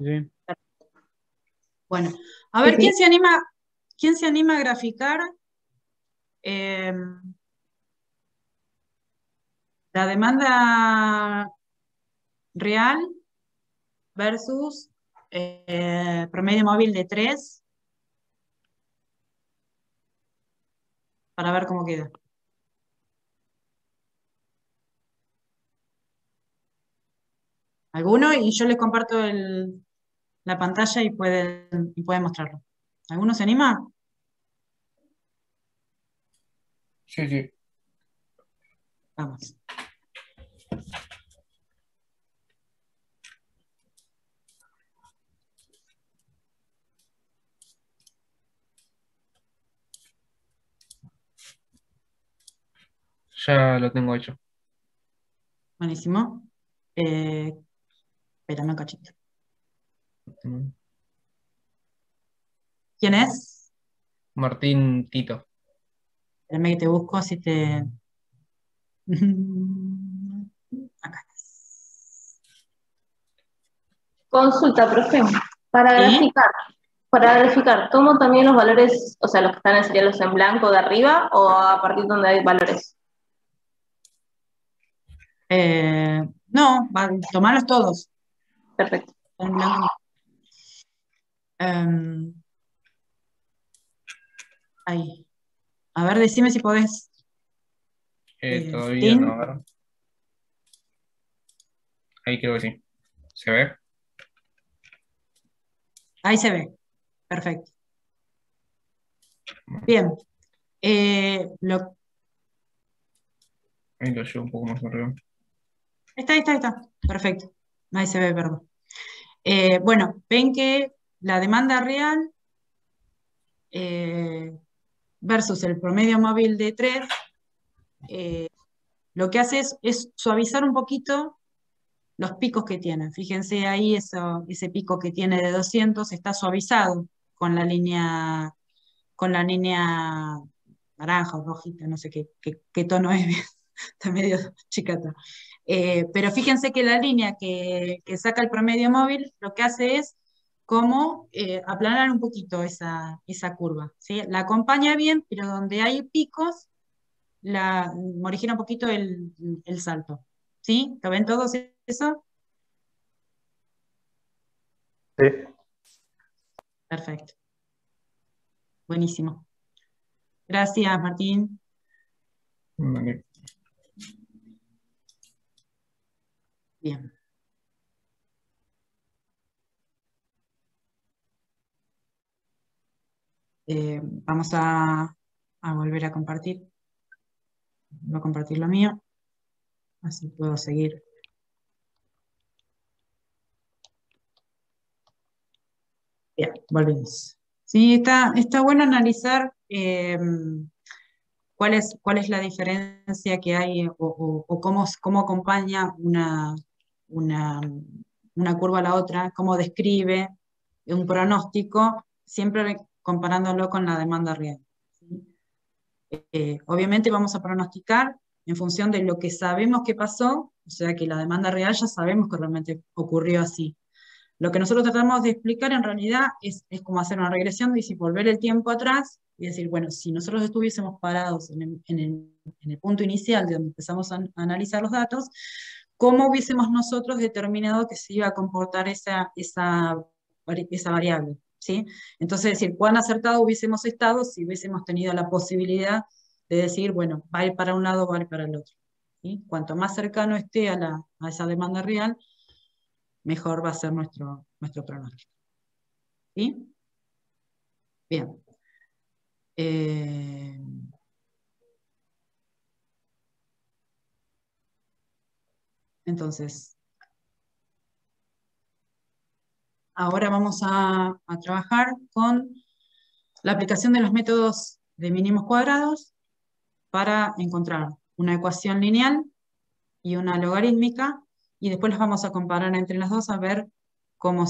Sí. Bueno, a ver, Sí, ¿quién sí. se anima a graficar eh, la demanda real versus promedio móvil de 3 para ver cómo queda? ¿Alguno? Y yo les comparto la pantalla y pueden mostrarlo. ¿Alguno se anima? Sí, sí. Vamos. Ya lo tengo hecho. Buenísimo. Espérame un cachito. ¿Quién es? Martín Tito. Espérame que te busco si te... Acá estás. Consulta, profe. Para ¿Sí? graficar, para graficar, ¿tomo también los valores, o sea, los que están serían los en blanco de arriba o a partir donde hay valores? No, tomarlos todos. Perfecto. En blanco no. Ahí. A ver, decime si podés. Todavía no, a Tin. ver. Ahí creo que sí. ¿Se ve? Ahí se ve. Perfecto. Bien. Lo... Ahí lo llevo un poco más arriba. Ahí está. Perfecto. Ahí se ve, perdón. Bueno, ven que la demanda real versus el promedio móvil de 3, lo que hace es suavizar un poquito los picos que tienen. Fíjense ahí, ese pico que tiene de 200 está suavizado con la línea naranja o rojita, no sé qué tono es, está medio chicata. Pero fíjense que la línea que saca el promedio móvil lo que hace es como aplanar un poquito esa curva, ¿sí? La acompaña bien, pero donde hay picos, morigera un poquito el salto. ¿Sí? ¿Lo ven todos eso? Sí. Perfecto. Buenísimo. Gracias, Martín. Vale. Bien. Vamos a volver a compartir. Voy a compartir lo mío. Así puedo seguir. Bien, volvemos. Sí, está bueno analizar cuál es la diferencia que hay o cómo acompaña una, una curva a la otra, cómo describe un pronóstico, siempre comparándolo con la demanda real. ¿Sí? Obviamente vamos a pronosticar en función de lo que sabemos que pasó, o sea que la demanda real ya sabemos que realmente ocurrió así. Lo que nosotros tratamos de explicar en realidad es como hacer una regresión y volver el tiempo atrás y decir, bueno, si nosotros estuviésemos parados en el punto inicial de donde empezamos a analizar los datos, ¿cómo hubiésemos nosotros determinado que se iba a comportar esa variable? ¿Sí? Entonces, es decir, cuán acertado hubiésemos estado si hubiésemos tenido la posibilidad de decir, bueno, va a ir para un lado, va a ir para el otro. ¿Sí? Cuanto más cercano esté a esa demanda real, mejor va a ser nuestro pronóstico. ¿Sí? Bien. Eh, entonces, ahora vamos a trabajar con la aplicación de los métodos de mínimos cuadrados para encontrar una ecuación lineal y una logarítmica, y después las vamos a comparar entre las dos a ver cuál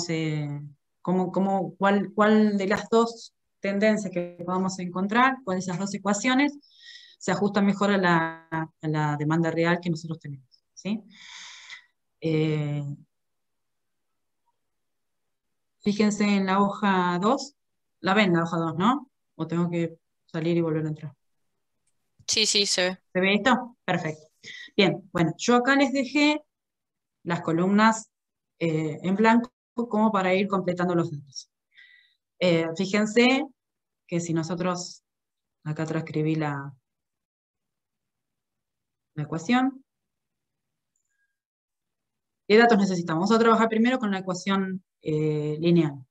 de las dos tendencias que podamos encontrar, cuál de esas dos ecuaciones se ajusta mejor a la demanda real que nosotros tenemos. ¿Sí? Eh, Fíjense en la hoja 2. La ven la hoja 2, ¿no? O tengo que salir y volver a entrar. Sí, sí, se ve. ¿Se ve esto? Perfecto. Bien, bueno, yo acá les dejé las columnas en blanco como para ir completando los datos. Fíjense que si nosotros, acá transcribí la ecuación, ¿qué datos necesitamos? Vamos a trabajar primero con la ecuación lineal.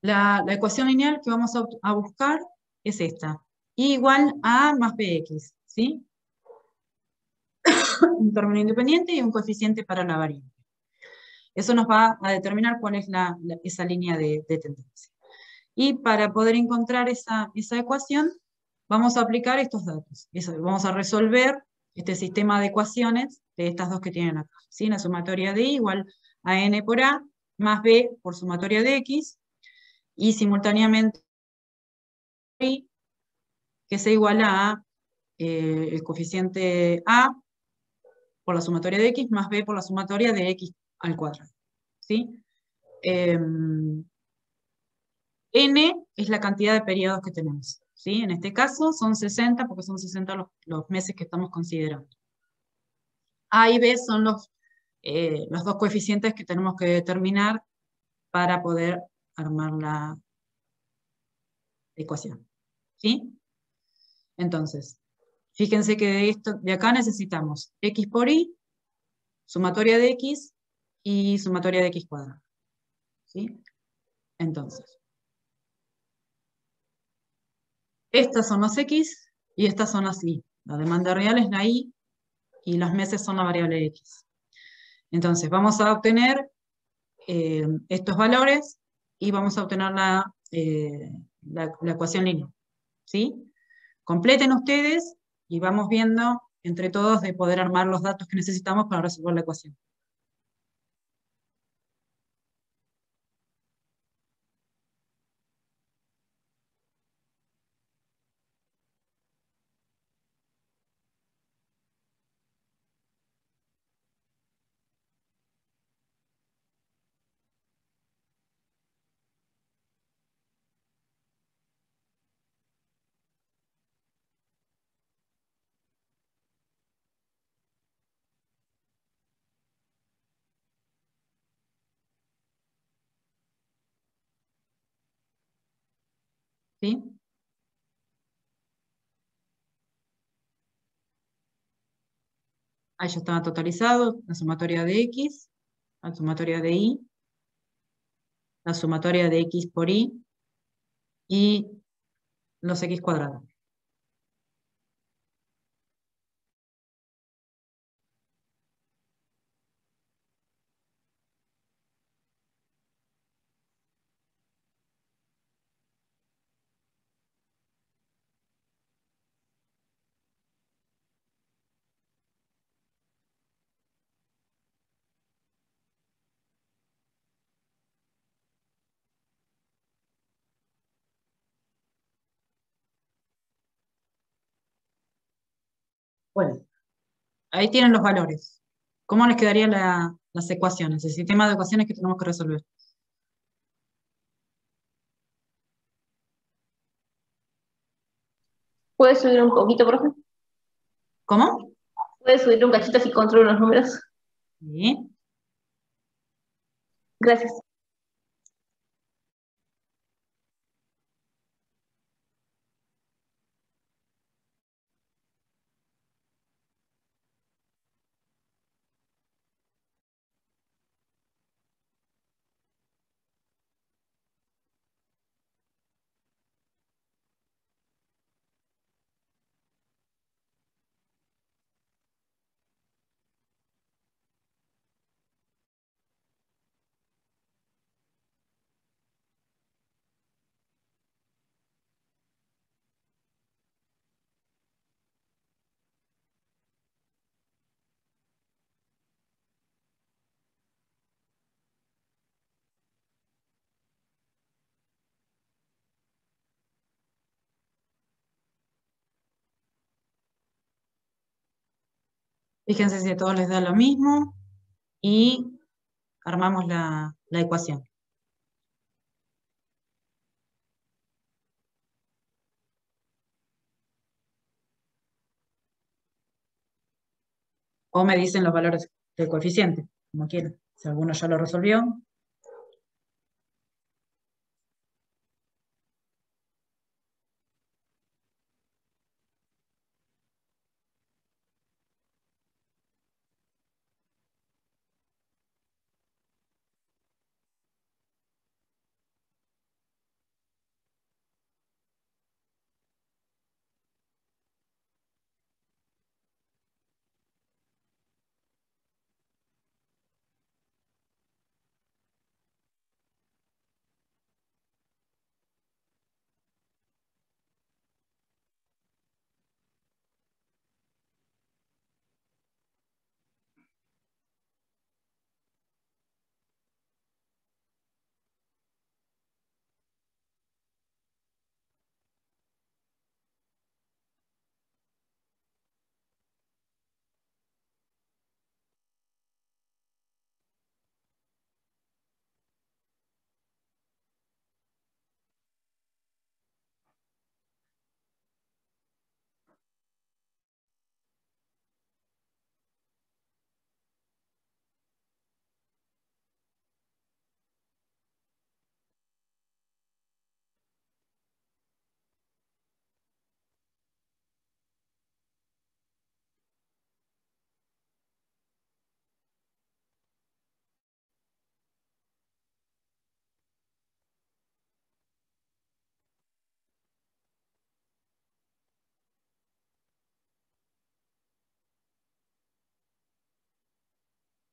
La ecuación lineal que vamos a buscar es esta. Y igual a más bx, ¿sí? Un término independiente y un coeficiente para la variable. Eso nos va a determinar cuál es esa línea de tendencia. Y para poder encontrar esa ecuación, vamos a aplicar estos datos. Vamos a resolver este sistema de ecuaciones de estas dos que tienen acá. ¿Sí? La sumatoria de I igual a n por a más b por sumatoria de x, y simultáneamente I, que se iguala a el coeficiente a por la sumatoria de x más b por la sumatoria de x al cuadrado. ¿Sí? N es la cantidad de periodos que tenemos. ¿Sí? En este caso son 60, porque son 60 los meses que estamos considerando. A y B son los dos coeficientes que tenemos que determinar para poder armar la ecuación. ¿Sí? Entonces, fíjense que de acá necesitamos x por y, sumatoria de x y sumatoria de x cuadrado. ¿Sí? Entonces, estas son los x y estas son las y. La demanda real es la y y los meses son la variable x. Entonces, vamos a obtener estos valores y vamos a obtener la ecuación lineal. ¿Sí? Completen ustedes y vamos viendo entre todos de poder armar los datos que necesitamos para resolver la ecuación. ¿sí? Ahí ya estaba totalizado, la sumatoria de X, la sumatoria de Y, la sumatoria de X por Y y los X cuadrados. Bueno, ahí tienen los valores. ¿Cómo les quedarían las ecuaciones, el sistema de ecuaciones que tenemos que resolver? ¿Puedes subir un poquito, profe? ¿Cómo? ¿Puedes subir un cachito si controlo los números? Sí. Gracias. Fíjense si a todos les da lo mismo y armamos la ecuación. O me dicen los valores del coeficiente, como quieran. Si alguno ya lo resolvió.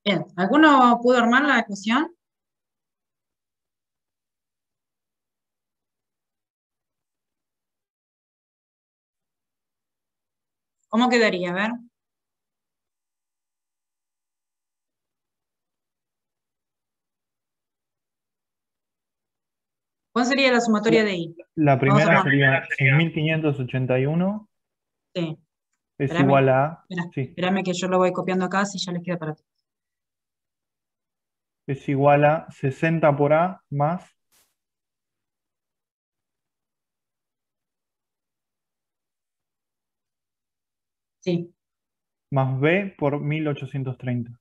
Bien, ¿alguno pudo armar la ecuación? ¿Cómo quedaría? A ver. ¿Cuál sería la sumatoria de I? La Vamos a primera poner. sería 6.581 Sí, es espérame, igual a, sí, espérame que yo lo voy copiando acá, si ya les queda para ti. es igual a 60 por A más Sí, B por 1830.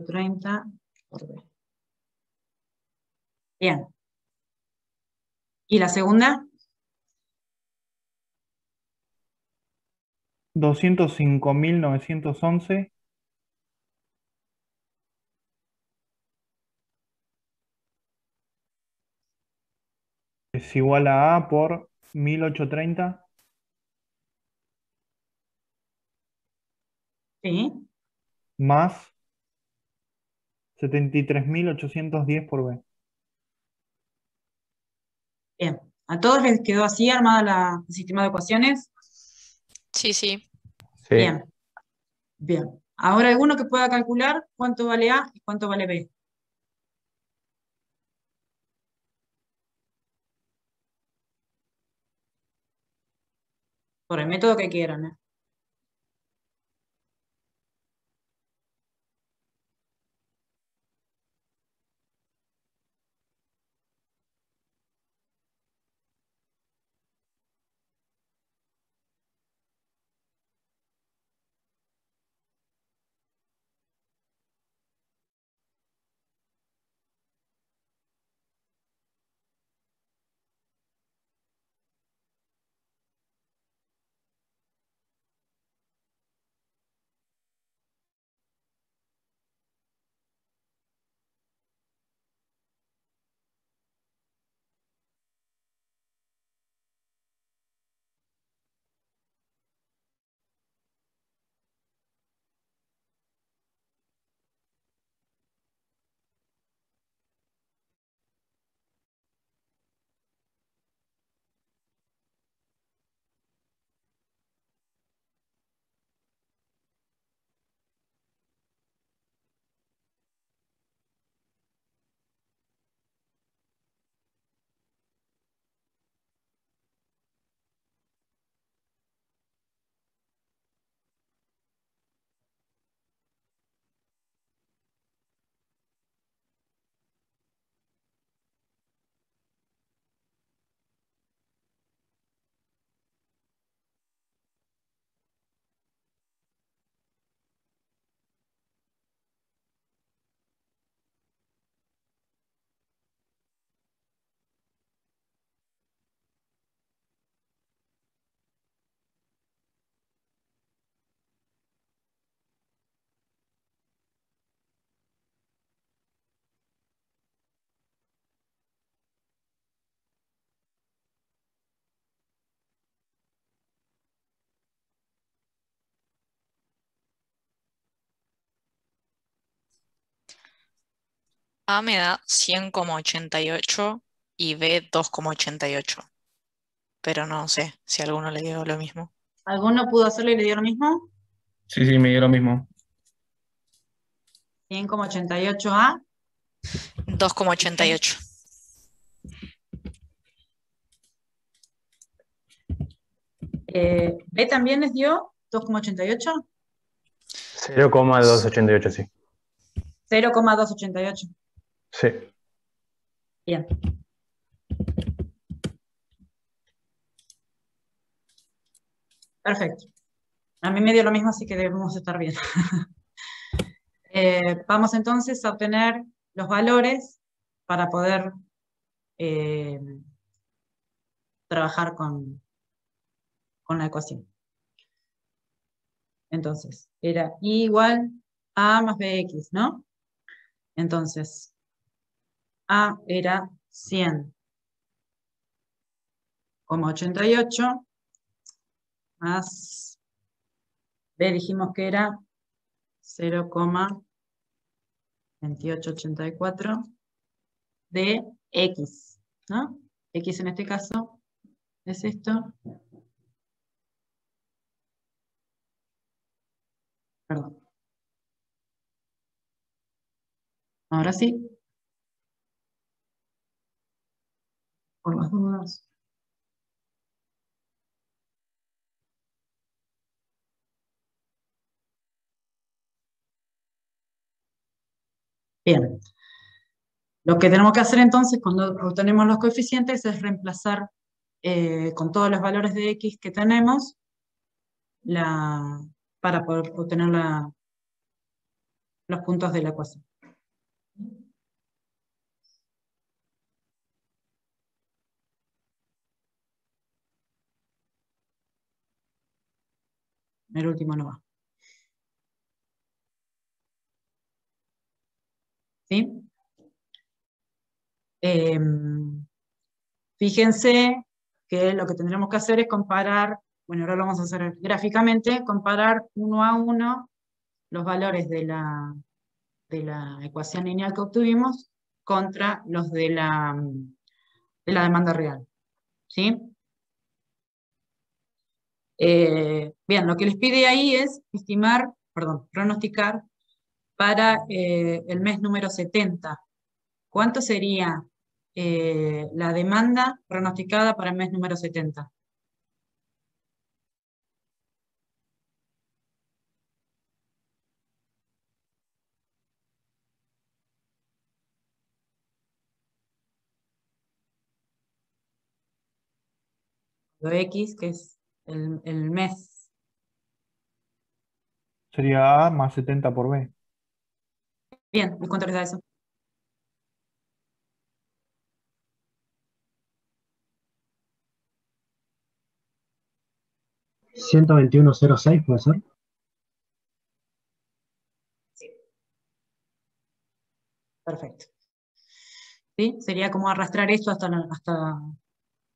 30 por B. Bien. ¿Y la segunda? 205.911 es igual a A por 1830 Sí. más 73.810 por B. Bien. ¿A todos les quedó así armada el sistema de ecuaciones? Sí, sí. Sí. Bien. Bien. Ahora alguno que pueda calcular cuánto vale A y cuánto vale B. Por el método que quieran, ¿eh? A me da 100,88 y B 2,88. Pero no sé si a alguno le dio lo mismo. ¿Alguno pudo hacerlo y le dio lo mismo? Sí, sí, me dio lo mismo. 100,88A. 2,88. ¿B también les dio 2,88? 0,288, sí. 0,288. Sí. Bien. Perfecto. A mí me dio lo mismo, así que debemos estar bien. Vamos entonces a obtener los valores para poder trabajar con la ecuación. Entonces, era I igual a más bx, ¿no? Entonces, A era 100,88 más B dijimos que era 0,2884 de X, ¿no? X en este caso es esto. Perdón. Ahora sí. Por las dudas. Bien. Lo que tenemos que hacer entonces cuando obtenemos los coeficientes es reemplazar con todos los valores de X que tenemos para poder obtener los puntos de la ecuación. El último no va. ¿Sí? Fíjense que lo que tendremos que hacer es comparar, bueno, ahora lo vamos a hacer gráficamente, comparar uno a uno los valores de la ecuación lineal que obtuvimos contra los de la demanda real. ¿Sí? Bien, lo que les pide ahí es pronosticar para el mes número 70. ¿Cuánto sería la demanda pronosticada para el mes número 70? Lo X, que es el mes. Sería A más 70 por B. Bien, ¿y cuánto les da eso? 121,06 puede ser. Sí. Perfecto. ¿Sí? Sería como arrastrar esto hasta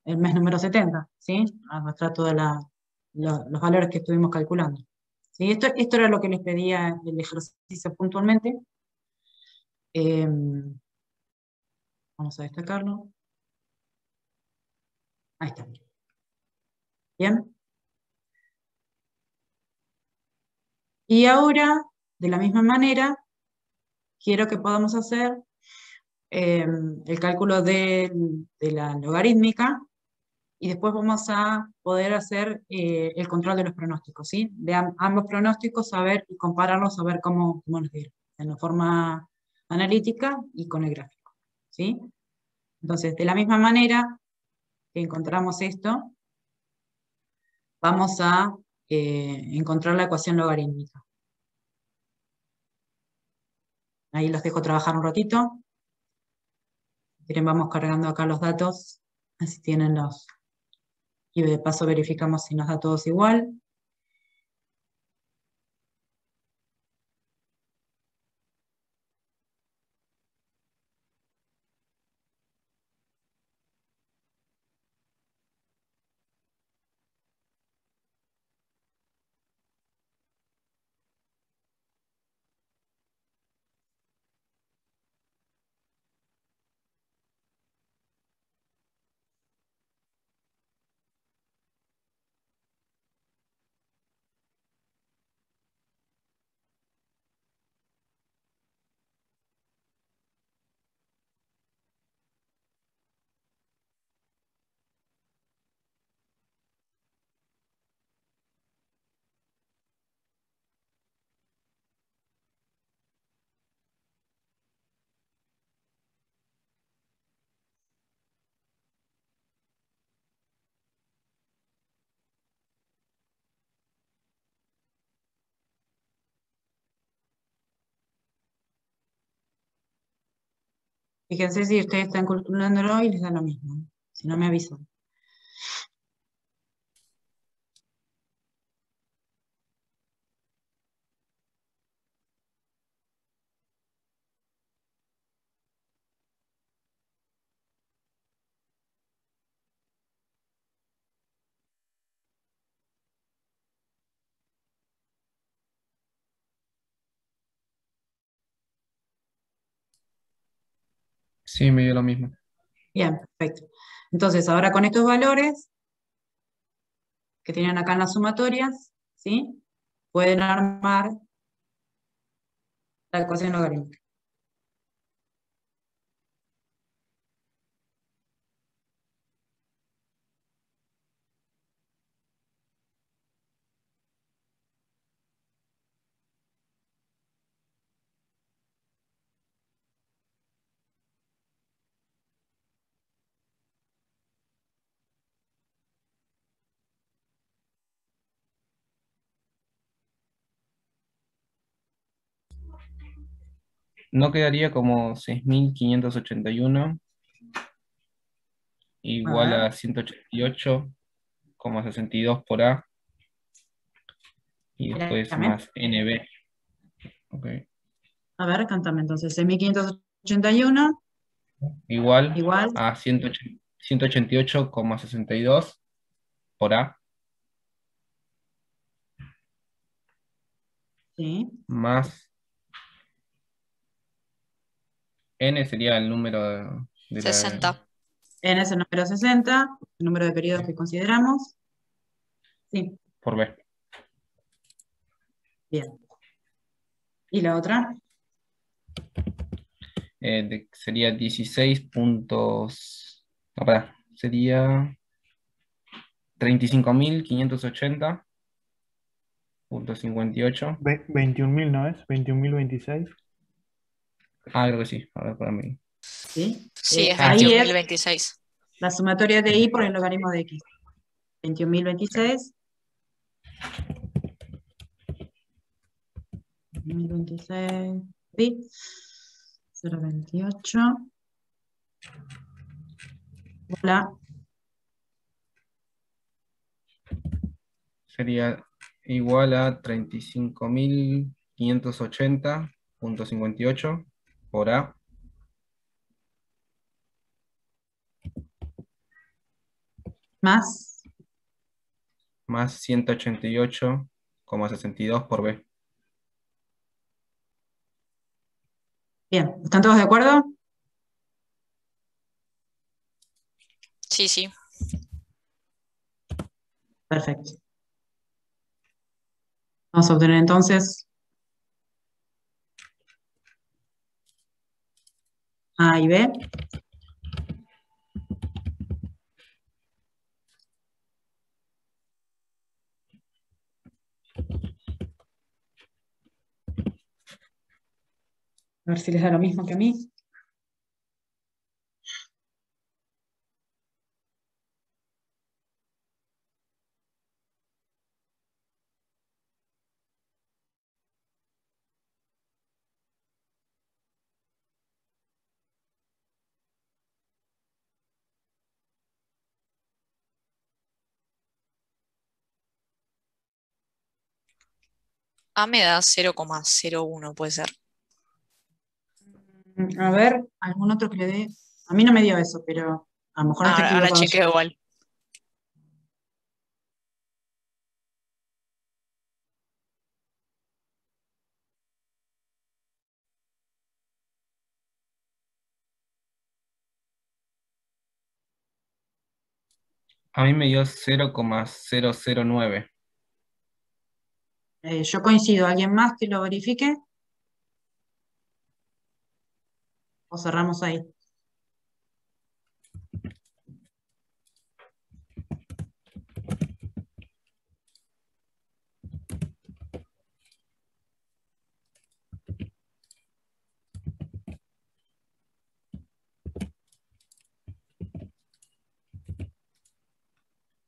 el mes número 70, ¿sí? Arrastrar todos los valores que estuvimos calculando. ¿Sí? Esto era lo que les pedía el ejercicio puntualmente. Vamos a destacarlo. Ahí está. Bien. Y ahora, de la misma manera, quiero que podamos hacer el cálculo de la logarítmica, y después vamos a poder hacer el control de los pronósticos, ¿sí? De ambos pronósticos, y compararlos, a ver cómo nos dieron, en la forma analítica y con el gráfico, ¿sí? Entonces, de la misma manera que encontramos esto, vamos a encontrar la ecuación logarítmica. Ahí los dejo trabajar un ratito. Si quieren, vamos cargando acá los datos, así tienen los... Y de paso verificamos si nos da todos igual. Fíjense si ustedes están calculándolo y les da lo mismo. Si no, me avisan. Sí, me dio lo mismo. Bien, perfecto. Entonces, ahora con estos valores que tienen acá en las sumatorias, ¿sí? Pueden armar la ecuación logarítmica. No quedaría como 6.581 A igual ver. a 188,62 por A. y después Dígame. más NB. Ok. A ver, cántame entonces. 6.581 Igual igual, a 188,62 por A, sí, más N sería el número de la 60. n es el número 60, el número de periodos que consideramos. Sí, por B. bien. ¿Y la otra? Sería 16 puntos. No, pará, sería 35.580,58. 21.000, ¿no es? 21.026. Ah, creo que sí. A ver, para mí. Sí. Sí, es Ahí es 21.026. la sumatoria de i por el logaritmo de x. 21.026. 2026, sí, 0,28. Hola, Sería igual a 35.580,58 por A, más. más 188,62 por B. Bien, ¿están todos de acuerdo? Sí, sí. Perfecto. Vamos a obtener entonces A y B. A ver si les da lo mismo que a mí. A me da 0,01, puede ser. A ver, algún otro que le dé. A mí no me dio eso, pero a lo mejor está Ahora equivocado. chequeo igual. A mí me dio 0,009. Yo coincido. ¿Alguien más que lo verifique? ¿O cerramos ahí?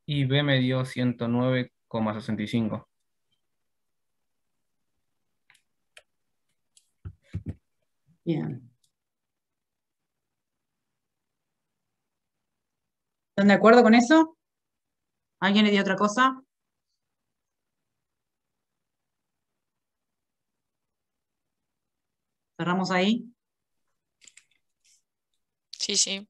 Y B me dio 109,65. Bien. ¿Están de acuerdo con eso? ¿Alguien le dio otra cosa? ¿Cerramos ahí? Sí, sí.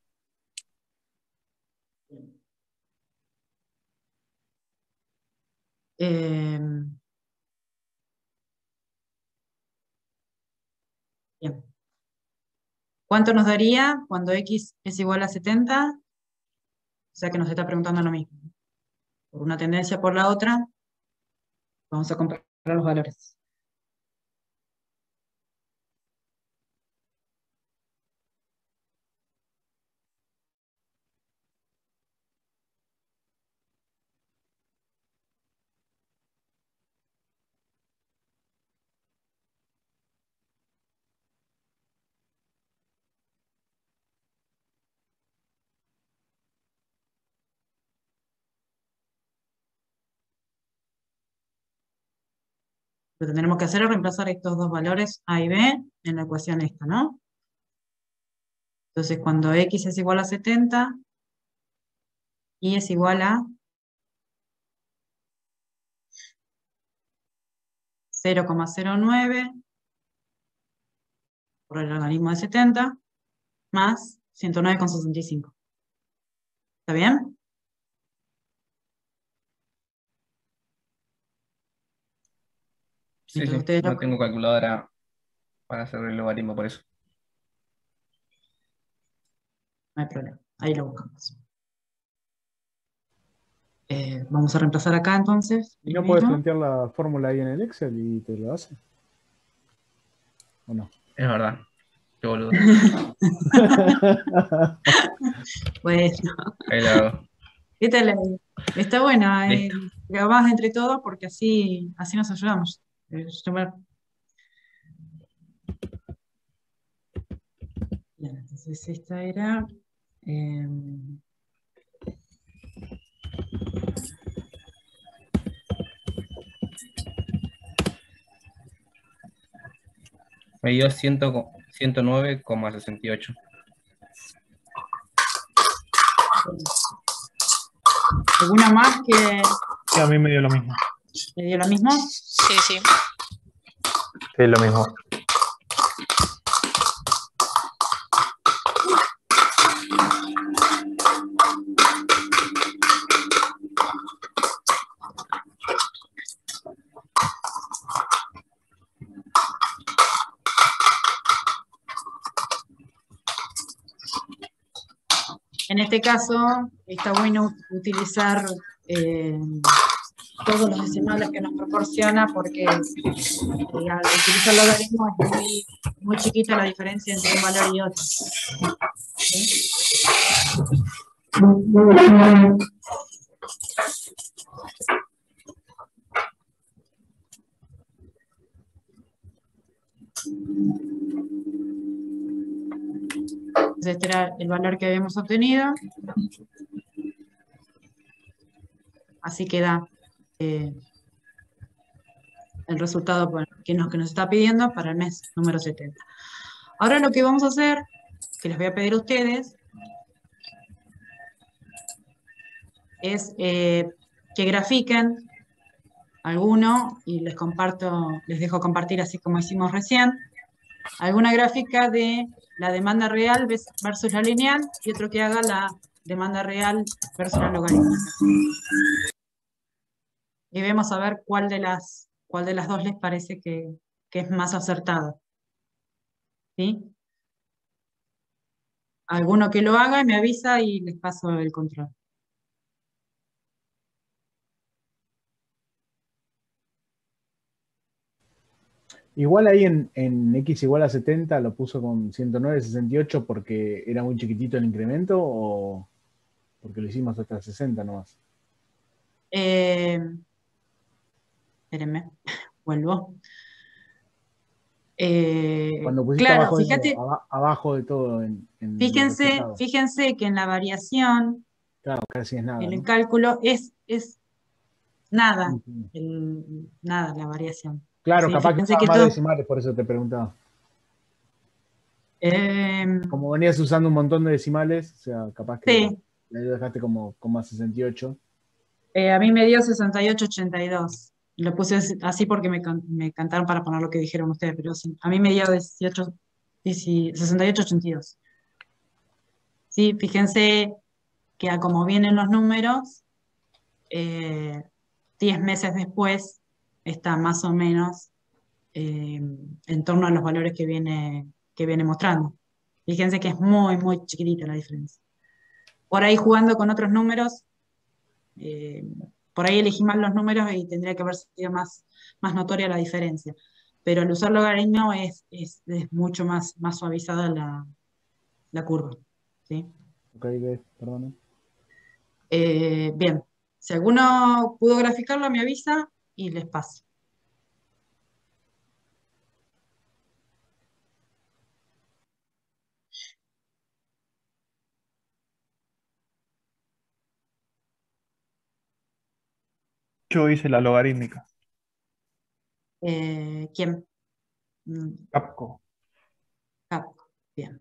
Bien. ¿Cuánto nos daría cuando x es igual a 70? O sea que nos está preguntando lo mismo. Por una tendencia por la otra, vamos a comparar los valores. Lo que tendremos que hacer es reemplazar estos dos valores A y B en la ecuación esta, ¿no? Entonces, cuando x es igual a 70, y es igual a 0,09 por el logaritmo de 70 más 109,65. ¿Está bien? Sí, Mientras sí, ustedes lo no tengo calculadora para hacer el logaritmo por eso. No hay problema, ahí lo buscamos. Vamos a reemplazar acá entonces. ¿Y lo no puedes mismo. plantear la fórmula ahí en el Excel y te lo hace? ¿O no? Es verdad. Qué boludo. Bueno, Ahí lo hago. ¿qué tal? Está buena, Listo. grabás entre todos porque así nos ayudamos. Bien, entonces esta era... Me dio 109,68. ¿Alguna más que Sí, a mí me dio lo mismo. le dio lo mismo? Sí, sí. Sí, lo mismo. En este caso, está bueno utilizar todos los decimales que nos proporciona porque al utilizar logaritmo es muy chiquita la diferencia entre un valor y otro. ¿Sí? Entonces este era el valor que habíamos obtenido. Así queda el resultado que nos está pidiendo para el mes número 70. Ahora lo que vamos a hacer, que les voy a pedir a ustedes, es que grafiquen alguno, y les dejo compartir así como hicimos recién, alguna gráfica de la demanda real versus la lineal, y otro que haga la demanda real versus la logarítmica. Y vemos a ver cuál de las dos les parece que es más acertada. ¿Sí? Alguno que lo haga me avisa y les paso el control. Igual ahí en X igual a 70 lo puso con 109,68 porque era muy chiquitito el incremento o porque lo hicimos hasta 60 nomás. Espérenme, vuelvo. Cuando pusiste Claro, abajo de todo en los resultados. fíjense que en la variación, Claro, casi es nada, en el ¿no? cálculo es nada, Sí. nada la variación. Claro, ¿Sí? capaz que Fíjense usaba que más esto, decimales, por eso te preguntaba. Como venías usando un montón de decimales, o sea, capaz que sí, ahí lo dejaste como 68. a mí me dio 68,82. Lo puse así porque me cantaron para poner lo que dijeron ustedes, pero sí, a mí me dio 68,82. Sí, fíjense que a como vienen los números, 10 meses después está más o menos en torno a los valores que viene mostrando. Fíjense que es muy, muy chiquitita la diferencia. Por ahí jugando con otros números, por ahí elegí mal los números y tendría que haber sido más notoria la diferencia. Pero al usar logaritmo es mucho más suavizada la curva. ¿Sí? Ok, perdón. Bien, si alguno pudo graficarlo me avisa y les paso. Yo hice la logarítmica. ¿Quién? Capco. Capco, bien.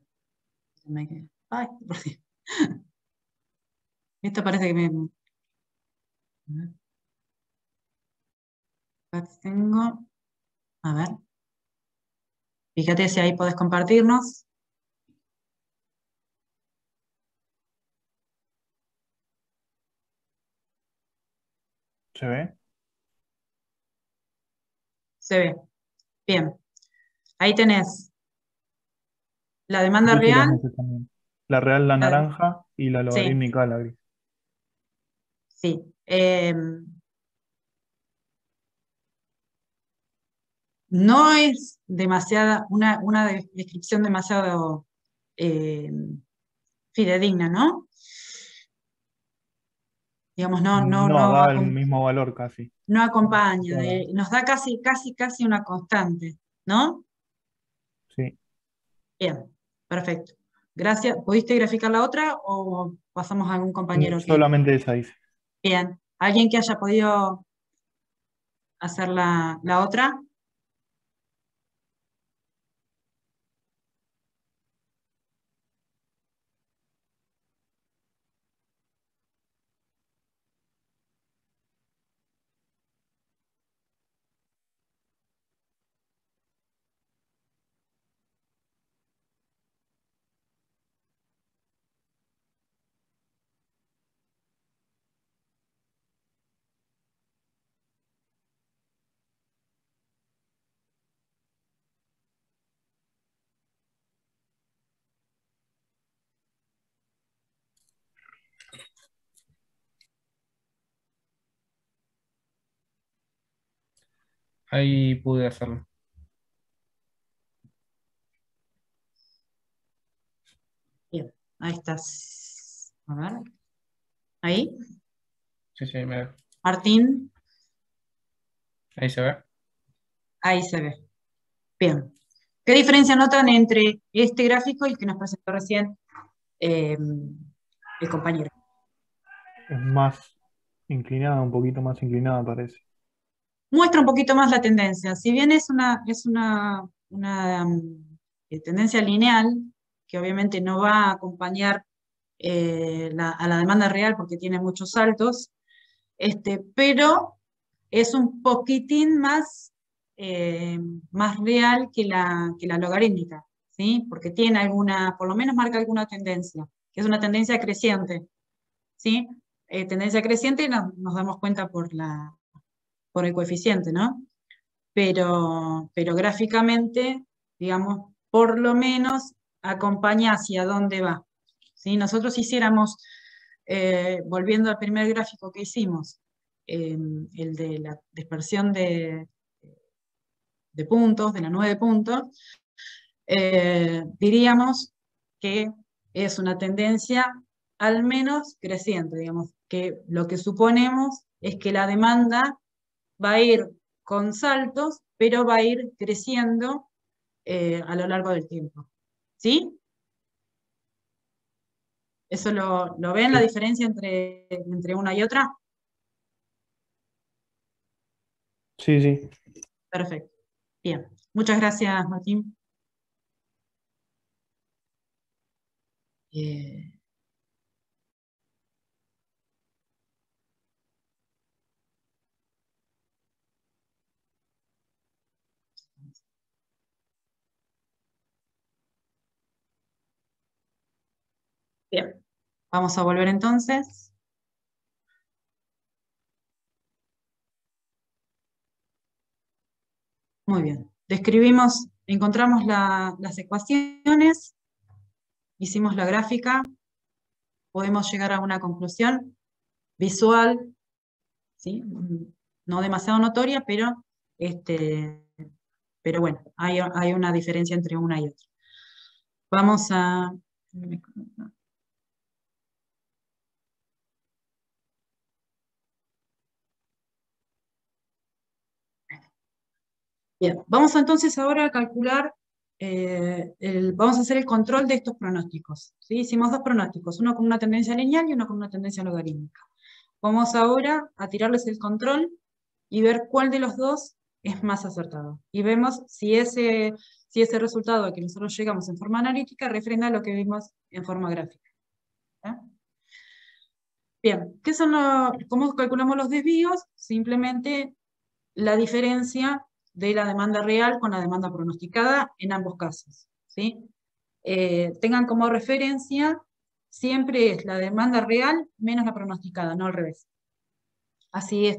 Ay, por Dios. Esto parece que me... Acá tengo... A ver. Fíjate si ahí podés compartirnos. ¿Se ve? Se ve. Bien. Ahí tenés la demanda Puse los real. meses también. La real, la La- naranja, y la sí, logarítmica, la gris. sí. No es demasiada, una descripción demasiado eh, fidedigna, ¿no? Digamos, No, da el mismo valor casi. no acompaña, Toda. nos da casi una constante, ¿no? Sí. Bien, perfecto. Gracias. ¿Pudiste graficar la otra o pasamos a algún compañero que... Solamente esa dice. Bien, ¿alguien que haya podido hacer la otra? Ahí pude hacerlo. Bien, ahí estás. A ver. Ahí. Sí, sí, Martín, ahí se ve. ahí se ve. Bien. ¿Qué diferencia notan entre este gráfico y el que nos presentó recién el compañero? Es más inclinada, un poquito más inclinada parece. Muestra un poquito más la tendencia. Si bien es una tendencia lineal, que obviamente no va a acompañar a la demanda real porque tiene muchos saltos, pero es un poquitín más real que la logarítmica, ¿sí? Porque tiene por lo menos marca alguna tendencia, que es una tendencia creciente, ¿sí? Tendencia creciente y nos damos cuenta por el coeficiente, ¿no? Pero gráficamente, digamos, por lo menos acompaña hacia dónde va. ¿Sí? Nosotros hiciéramos, volviendo al primer gráfico que hicimos, el de la dispersión de puntos, de la nube de puntos, diríamos que es una tendencia al menos creciente, digamos, que lo que suponemos es que la demanda va a ir con saltos, pero va a ir creciendo a lo largo del tiempo. ¿Sí? ¿Eso lo ven, la Sí. diferencia entre una y otra? Sí, sí. Perfecto. Bien. Muchas gracias, Martín. Bien. Vamos a volver entonces. Muy bien. Encontramos las ecuaciones, hicimos la gráfica, podemos llegar a una conclusión visual, ¿sí? No demasiado notoria, pero bueno, hay una diferencia entre una y otra. Vamos a... Bien, vamos entonces ahora a calcular, vamos a hacer el control de estos pronósticos. ¿Sí? Hicimos dos pronósticos, uno con una tendencia lineal y uno con una tendencia logarítmica. Vamos ahora a tirarles el control y ver cuál de los dos es más acertado. Y vemos si ese resultado al que nosotros llegamos en forma analítica refrenda lo que vimos en forma gráfica. ¿Ah? Bien, ¿cómo calculamos los desvíos? Simplemente la diferencia de la demanda real con la demanda pronosticada en ambos casos, ¿sí? Tengan como referencia, siempre es la demanda real menos la pronosticada, no al revés. Así,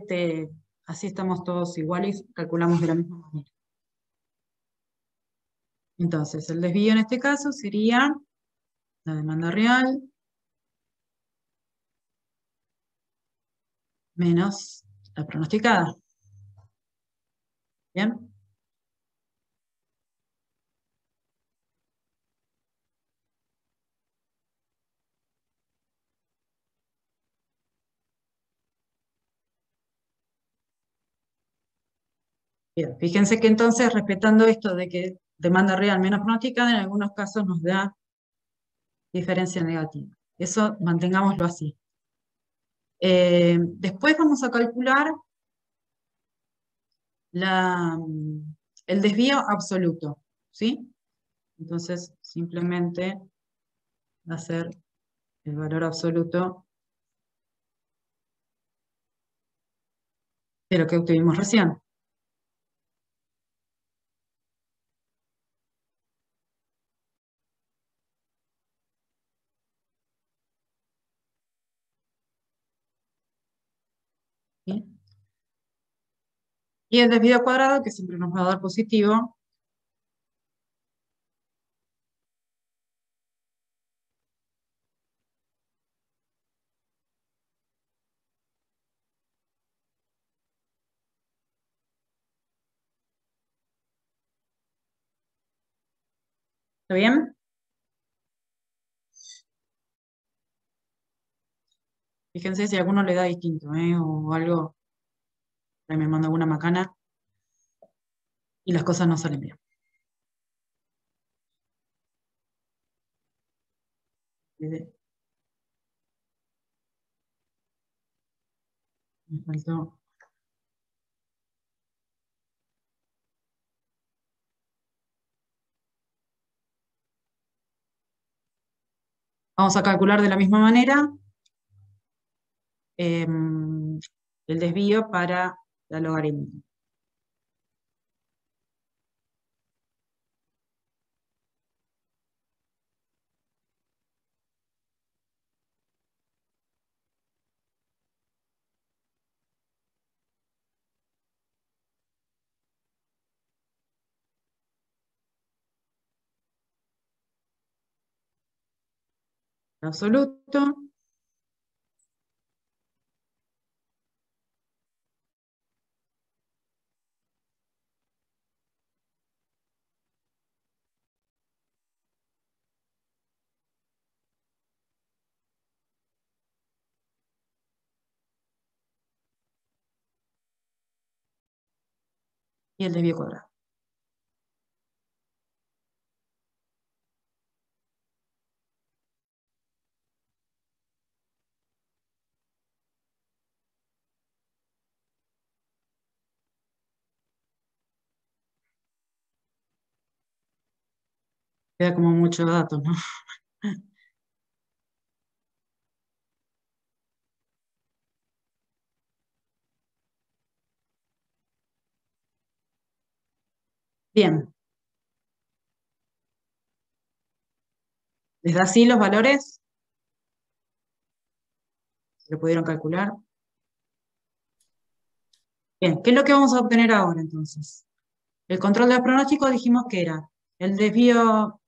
así estamos todos iguales, calculamos de la misma manera. Entonces, el desvío en este caso sería la demanda real menos la pronosticada. ¿Bien? Bien, fíjense que entonces, respetando esto de que demanda real menos pronosticada, en algunos casos nos da diferencia negativa. Eso mantengámoslo así. Después vamos a calcular el desvío absoluto, ¿sí? Entonces, simplemente hacer el valor absoluto de lo que obtuvimos recién. ¿Sí? Y el desvío cuadrado, que siempre nos va a dar positivo, ¿está bien? Fíjense si a alguno le da distinto, o algo, ahí me manda alguna macana, y las cosas no salen bien. Me faltó. Vamos a calcular de la misma manera el desvío para la logarítmica. Absoluto. Y el desvío cuadrado. Queda como mucho dato, ¿no? Bien. ¿Les da así los valores? ¿Lo pudieron calcular? Bien, ¿qué es lo que vamos a obtener ahora entonces? El control del pronóstico dijimos que era el desvío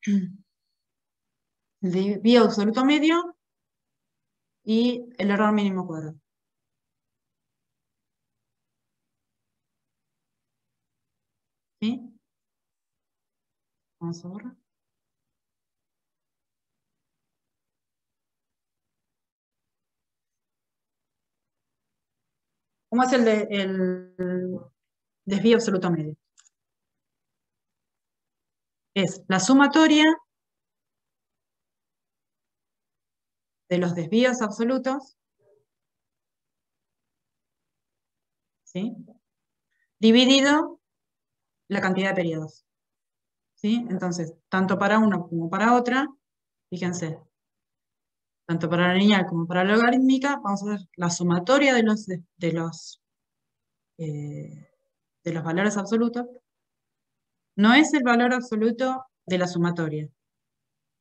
absoluto medio y el error mínimo cuadrado. ¿Sí? Vamos a borrar. ¿Cómo es el desvío absoluto medio? Es la sumatoria de los desvíos absolutos, ¿sí? Dividido la cantidad de periodos, ¿sí? Entonces, tanto para una como para otra, fíjense, tanto para la lineal como para la logarítmica, vamos a ver la sumatoria de los de los valores absolutos, no es el valor absoluto de la sumatoria,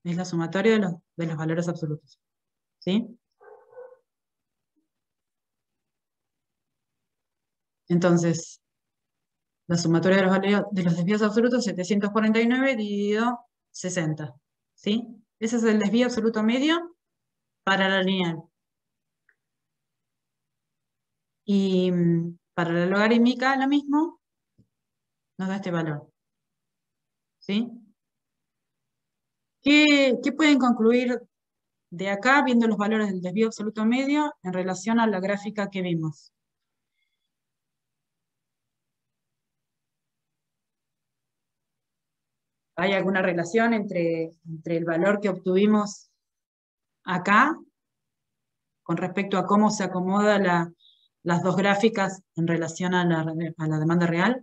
es la sumatoria de los valores absolutos. ¿Sí? Entonces, la sumatoria de los desvíos absolutos, 749 dividido 60. ¿Sí? Ese es el desvío absoluto medio para la lineal. Y para la logarítmica, lo mismo, nos da este valor. ¿Sí? ¿Qué pueden concluir de acá, viendo los valores del desvío absoluto medio, en relación a la gráfica que vimos? ¿Hay alguna relación entre el valor que obtuvimos acá con respecto a cómo se acomodan las dos gráficas en relación a la demanda real?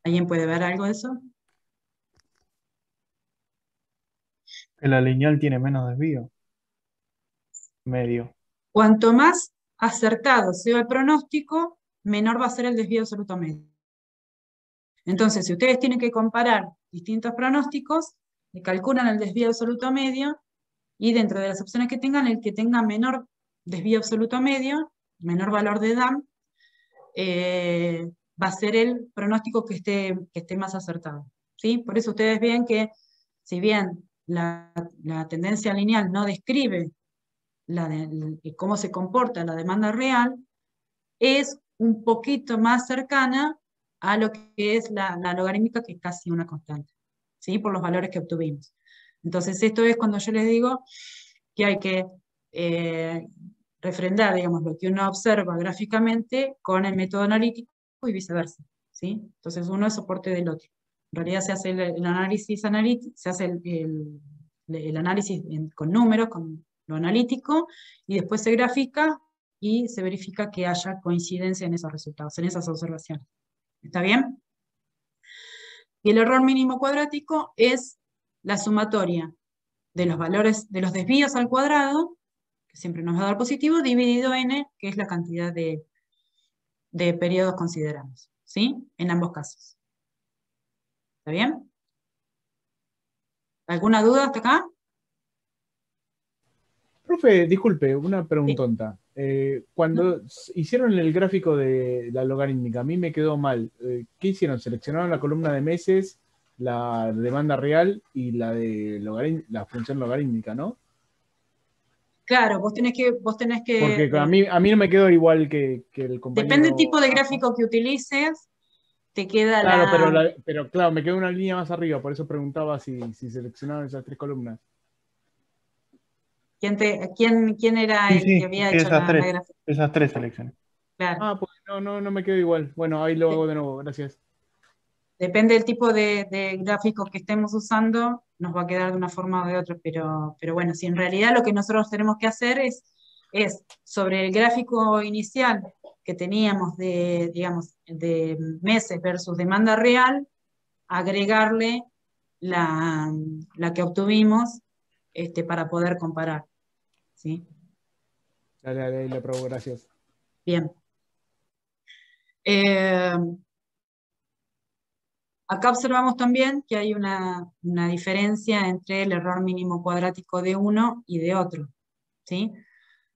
¿Alguien puede ver algo de eso? Que la lineal tiene menos desvío. Medio. Cuanto más acertado sea el pronóstico, menor va a ser el desvío absoluto medio. Entonces, si ustedes tienen que comparar distintos pronósticos, le calculan el desvío absoluto medio, y dentro de las opciones que tengan, el que tenga menor desvío absoluto medio, menor valor de DAM, va a ser el pronóstico que esté más acertado. ¿Sí? Por eso ustedes ven que, si bien la tendencia lineal no describe cómo se comporta la demanda real, es un poquito más cercana a lo que es la logarítmica, que es casi una constante, ¿sí? Por los valores que obtuvimos. Entonces, esto es cuando yo les digo que hay que refrendar, digamos, lo que uno observa gráficamente con el método analítico y viceversa, ¿sí? Entonces, uno es soporte del otro. En realidad se hace el análisis analítico, se hace el análisis con números, con lo analítico, y después se grafica y se verifica que haya coincidencia en esos resultados, en esas observaciones. ¿Está bien? Y el error mínimo cuadrático es la sumatoria de los valores, de los desvíos al cuadrado, que siempre nos va a dar positivo, dividido n, que es la cantidad de periodos considerados, ¿sí? En ambos casos. ¿Está bien? ¿Alguna duda hasta acá? Profe, disculpe, una preguntonta. Cuando hicieron el gráfico de la logarítmica, a mí me quedó mal. ¿Qué hicieron? ¿Seleccionaron la columna de meses, la demanda real y la de la función logarítmica, no? Claro, vos tenés que Porque a mí no me quedó igual que el compañero. Depende del tipo de gráfico que utilices, te queda claro, pero claro, me quedó una línea más arriba, por eso preguntaba si seleccionaban esas tres columnas. ¿Quién era el que había hecho la gráfica? Esas tres selecciones. Claro. Pues no me quedó igual. Bueno, ahí lo hago de nuevo, gracias. Depende del tipo de gráfico que estemos usando, nos va a quedar de una forma o de otra, pero bueno, si en realidad lo que nosotros tenemos que hacer es sobre el gráfico inicial que teníamos digamos, de meses versus demanda real, agregarle la que obtuvimos para poder comparar. ¿Sí? Dale, le aprobo, gracias. Bien. Acá observamos también que hay una diferencia entre el error mínimo cuadrático de uno y de otro, ¿sí?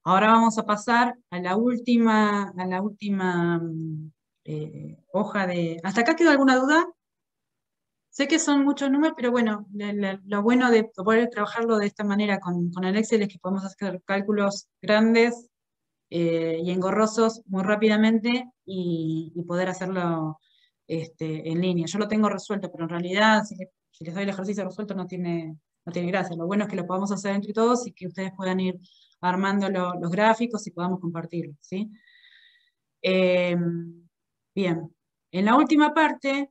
Ahora vamos a pasar a la última hoja de... ¿Hasta acá quedó alguna duda? Sé que son muchos números, pero bueno, lo bueno de poder trabajarlo de esta manera con el Excel es que podemos hacer cálculos grandes y engorrosos muy rápidamente y poder hacerlo en línea. Yo lo tengo resuelto, pero en realidad si les doy el ejercicio resuelto no tiene gracia. Lo bueno es que lo podamos hacer entre todos y que ustedes puedan ir armando los gráficos y podamos compartirlos, ¿sí? Bien, en la última parte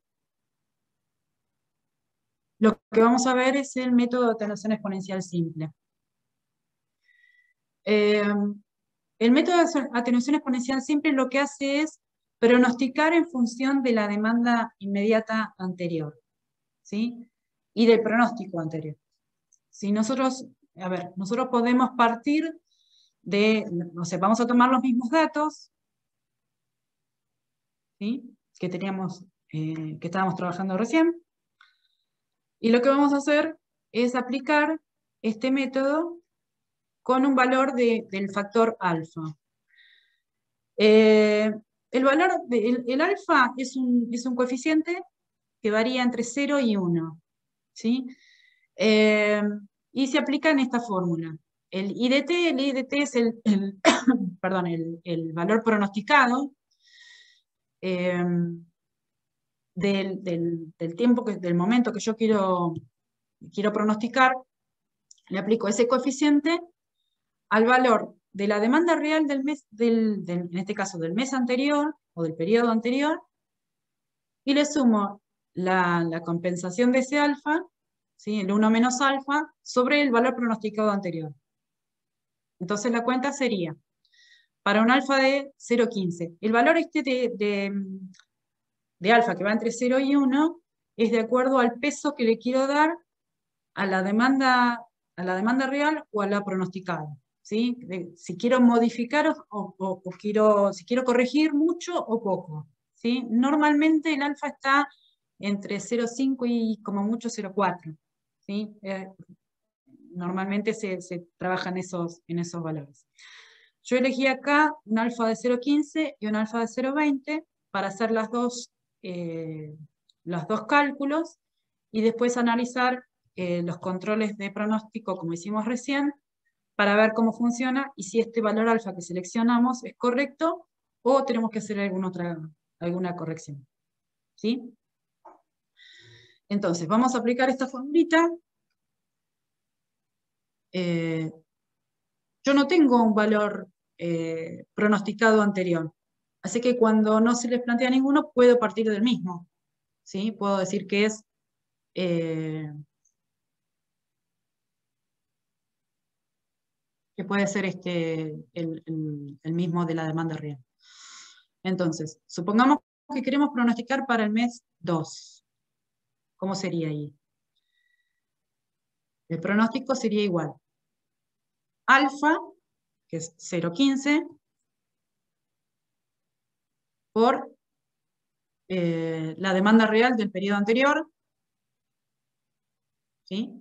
lo que vamos a ver es el método de atenuación exponencial simple. El método de atenuación exponencial simple lo que hace es pronosticar en función de la demanda inmediata anterior, ¿sí? Y del pronóstico anterior. Si nosotros podemos partir no sé, vamos a tomar los mismos datos, ¿sí? Que teníamos, que estábamos trabajando recién, y lo que vamos a hacer es aplicar este método con un valor del factor alfa. El valor el alfa es un coeficiente que varía entre 0 y 1, ¿sí? Y se aplica en esta fórmula. El IDT es perdón, el valor pronosticado del tiempo, del momento que yo quiero pronosticar. Le aplico ese coeficiente al valor de la demanda real del mes, en este caso del mes anterior o del periodo anterior, y le sumo la compensación de ese alfa, ¿sí? El 1 menos alfa, sobre el valor pronosticado anterior. Entonces la cuenta sería, para un alfa de 0,15, el valor de alfa que va entre 0 y 1 es de acuerdo al peso que le quiero dar a la demanda real o a la pronosticada, ¿sí? Si quiero modificar si quiero corregir mucho o poco, ¿sí? Normalmente el alfa está entre 0,5 y como mucho 0,4, ¿sí? Normalmente se trabaja en esos valores. Yo elegí acá un alfa de 0,15 y un alfa de 0,20 para hacer los dos cálculos y después analizar los controles de pronóstico, como hicimos recién, para ver cómo funciona y si este valor alfa que seleccionamos es correcto o tenemos que hacer alguna corrección. ¿Sí? Entonces, vamos a aplicar esta formulita. Yo no tengo un valor pronosticado anterior, así que cuando no se les plantea ninguno, puedo partir del mismo. ¿Sí? Puedo decir que es que puede ser el mismo de la demanda real. Entonces, supongamos que queremos pronosticar para el mes 2. ¿Cómo sería ahí? El pronóstico sería igual. Alfa, que es 0,15, por la demanda real del periodo anterior, ¿sí?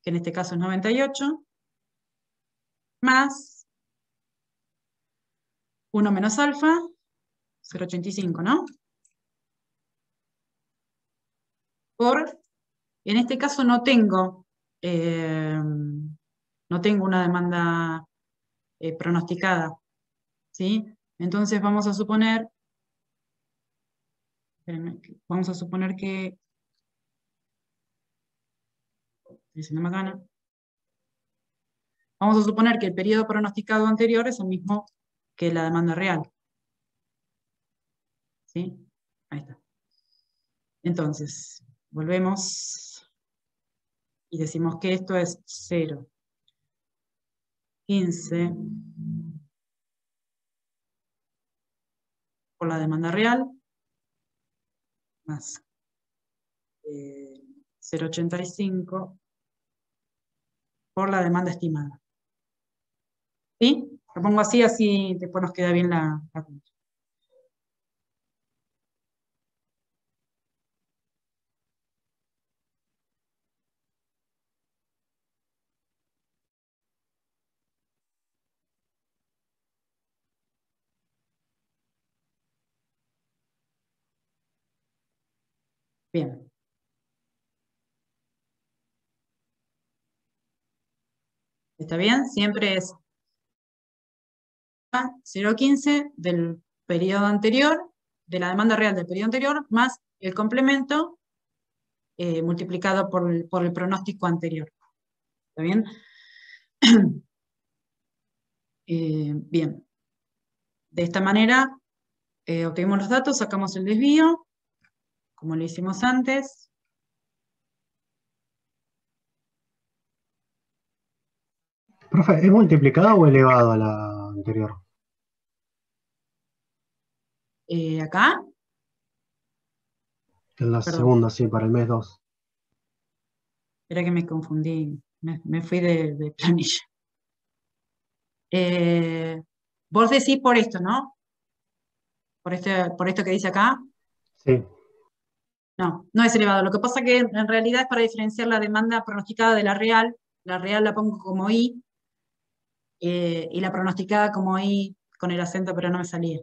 Que en este caso es 98, más 1 menos alfa, 0,85, ¿no? En este caso no tengo una demanda pronosticada, ¿sí? Entonces vamos a suponer que vamos a suponer que el periodo pronosticado anterior es el mismo que la demanda real. ¿Sí? Ahí está. Entonces, volvemos y decimos que esto es 0,15 por la demanda real, más 0,85 por la demanda estimada. ¿Sí? Lo pongo así después nos queda bien la cuenta. Bien. ¿Está bien? Siempre es 0,15 del periodo anterior, de la demanda real del periodo anterior, más el complemento multiplicado por el pronóstico anterior. ¿Está bien? Bien. De esta manera obtenemos los datos, sacamos el desvío, como lo hicimos antes. Profe, ¿es multiplicada o elevada a la anterior? Acá. En la Perdón. segunda, sí, para el mes 2. Espera que me confundí, me fui de planilla. Vos decís por esto, ¿no? Por esto que dice acá. Sí. No, no es elevado. Lo que pasa que en realidad es para diferenciar la demanda pronosticada de la real. La real la pongo como I, y la pronosticada como I con el acento, pero no me salía.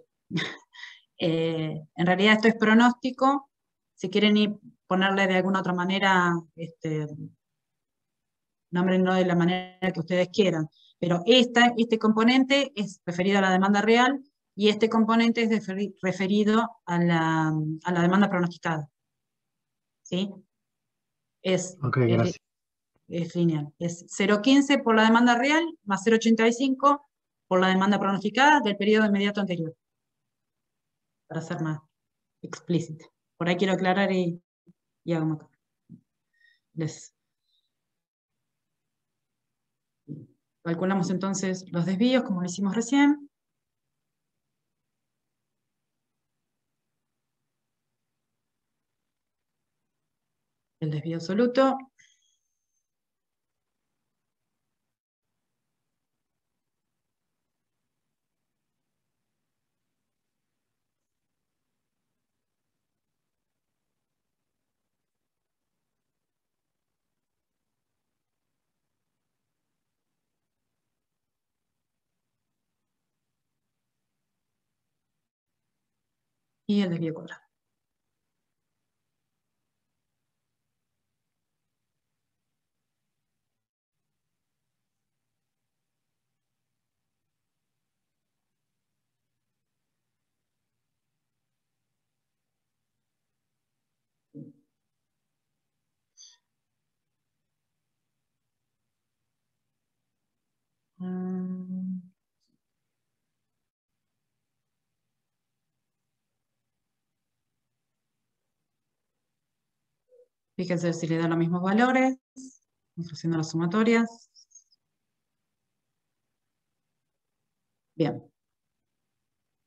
En realidad esto es pronóstico. Si quieren ponerle de alguna otra manera, nómbrenlo de la manera que ustedes quieran. Pero este componente es referido a la demanda real y este componente es referido a la demanda pronosticada. ¿Sí? Ok, gracias. Es lineal. Es 0,15 por la demanda real más 0,85 por la demanda pronosticada del periodo inmediato anterior. Para ser más explícito. Por ahí quiero aclarar y hago más. Calculamos entonces los desvíos como lo hicimos recién. El desvío absoluto. Y el desvío cuadrado. Fíjense si le da los mismos valores, haciendo las sumatorias. Bien.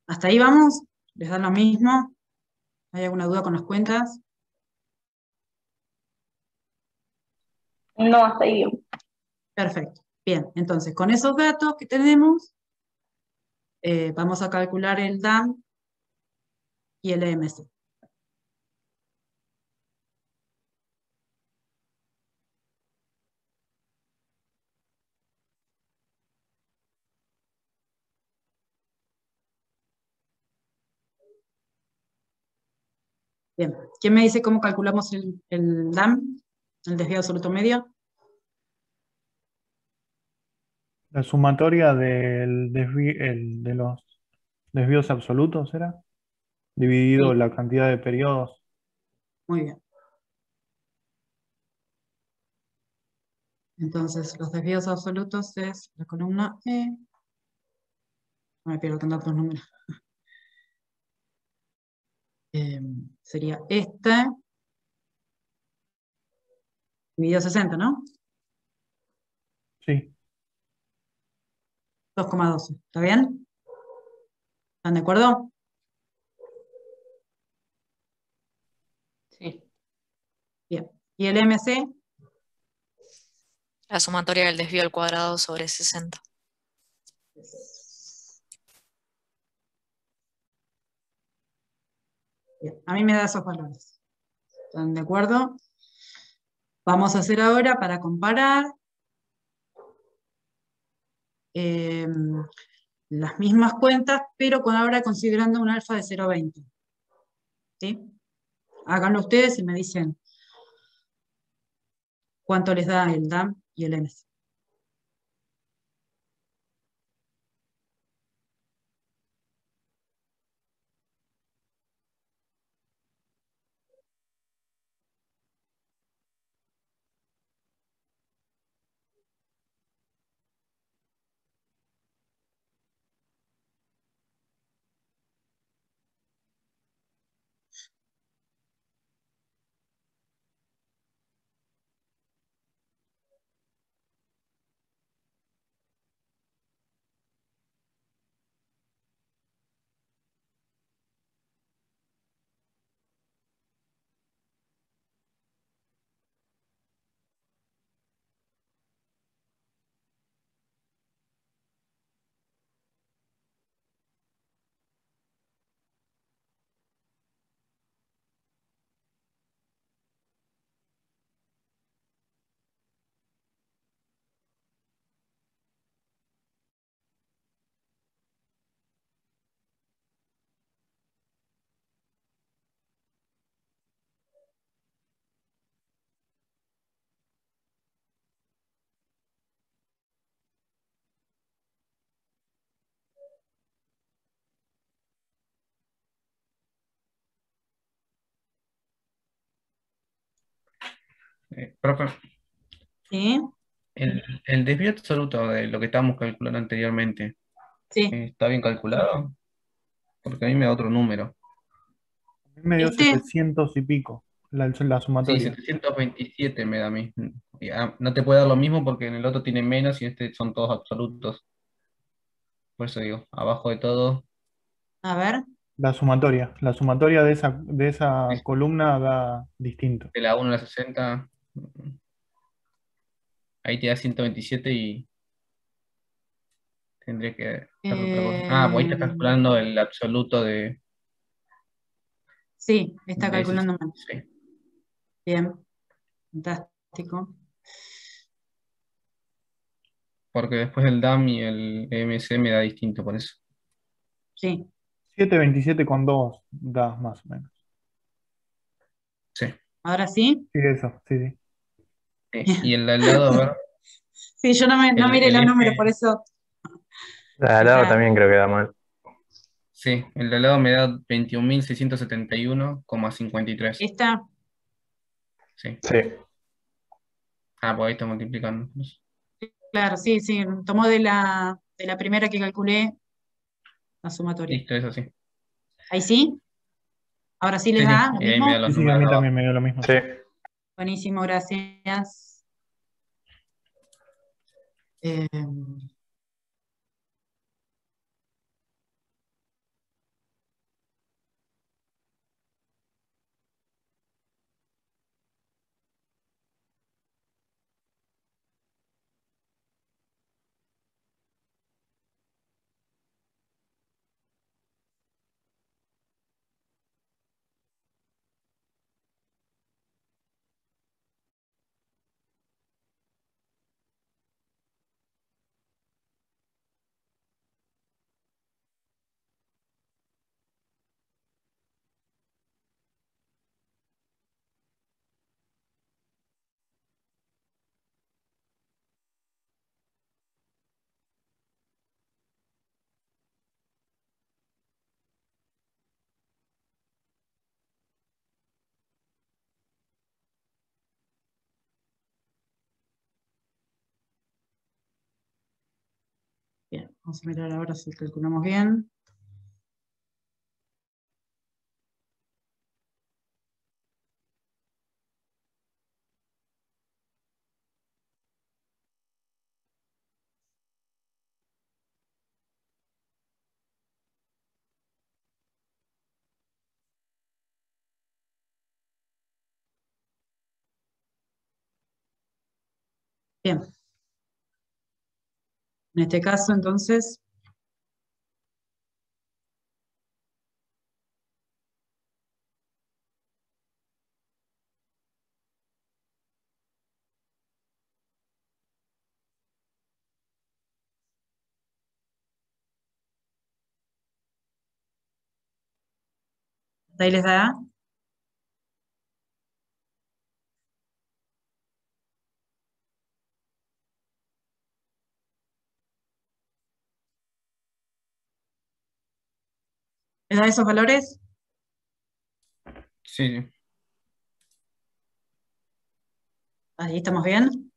¿Hasta ahí vamos? ¿Les da lo mismo? ¿Hay alguna duda con las cuentas? No, hasta ahí bien. Perfecto. Bien, entonces con esos datos que tenemos, vamos a calcular el DAM y el EMC. Bien, ¿quién me dice cómo calculamos el DAM, el desvío absoluto medio? La sumatoria de los desvíos absolutos, ¿era? Dividido Sí. la cantidad de periodos. Muy bien. Entonces, los desvíos absolutos es la columna E. No me pierdo tanto otros números. Sería dividido 60, ¿no? Sí. 2,12. ¿Está bien? ¿Están de acuerdo? Sí. Bien. ¿Y el MC? La sumatoria del desvío al cuadrado sobre 60. Bien. A mí me da esos valores. ¿Están de acuerdo? Vamos a hacer ahora para comparar las mismas cuentas, pero ahora considerando un alfa de 0,20. ¿Sí? Háganlo ustedes y me dicen cuánto les da el DAM y el MC. Profe, ¿Sí? el desvío absoluto de lo que estábamos calculando anteriormente, Sí. ¿está bien calculado? Porque a mí me da otro número. A mí me dio Este, 700 y pico la Sí, sumatoria. 727 me da a mí. No te puede dar lo mismo porque en el otro tiene menos y en este son todos absolutos. Por eso digo, abajo de todo, a ver, La sumatoria de esa de columna da distinto. la 1 a la 60, ahí te da 127 y tendría que darle otra cosa. Ah, pues ahí estás eh, calculando el absoluto sí, está de ese. calculando mal. Sí. Bien, fantástico. Porque después el DAM y el EMC me da distinto por eso. Sí. 727,2 da más o menos. Sí. ¿Ahora sí? Sí, eso, sí, sí. Y el de al lado, a ver, Sí, yo no miré el los números, F, por eso. La al lado Está, también creo que da mal. sí, el de al lado me da 21.671,53. está, Sí. Sí. Ah, pues ahí está multiplicando. claro, sí, sí. Tomó de la primera que calculé la sumatoria. Listo, eso sí. ¿Ahí sí? ¿Ahora sí les Sí, sí, da lo y ahí me da mismo? los Sí, sí, a números de mí abajo. también me dio lo mismo. Sí. Buenísimo, gracias. Eh, bien, vamos a mirar ahora si calculamos bien. Bien. En este caso, entonces, ahí les da. ¿Les da esos valores? Sí, sí. Ahí estamos bien.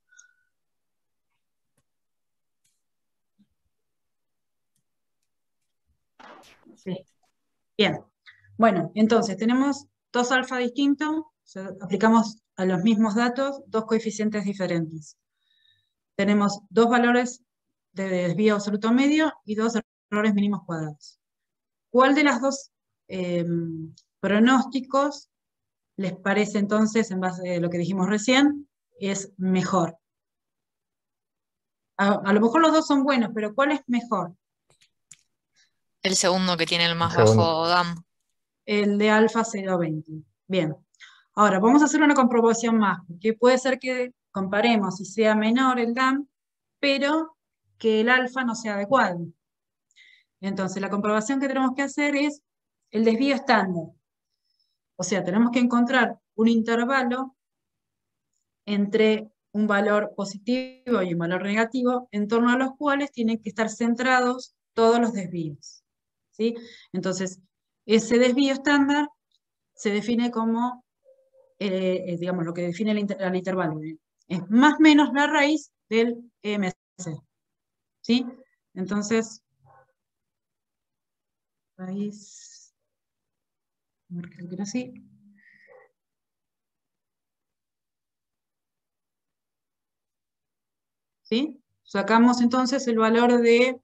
Sí. Bien. Bueno, entonces tenemos dos alfa distintos, o sea, aplicamos a los mismos datos dos coeficientes diferentes. Tenemos dos valores de desvío absoluto medio y dos errores mínimos cuadrados. ¿Cuál de las dos pronósticos les parece entonces, en base a lo que dijimos recién, es mejor? A lo mejor los dos son buenos, pero ¿cuál es mejor? El segundo que tiene el más Segundo. bajo DAM. El de alfa 0,20. Bien. Ahora, vamos a hacer una comprobación más, porque puede ser que comparemos y sea menor el DAM, pero que el alfa no sea adecuado. Entonces, la comprobación que tenemos que hacer es el desvío estándar. O sea, tenemos que encontrar un intervalo entre un valor positivo y un valor negativo, en torno a los cuales tienen que estar centrados todos los desvíos. ¿Sí? Entonces, ese desvío estándar se define como digamos, lo que define el intervalo, es más menos la raíz del EMC. ¿Sí? Entonces, raíz, creo que era así. ¿Sí? Sacamos entonces el valor de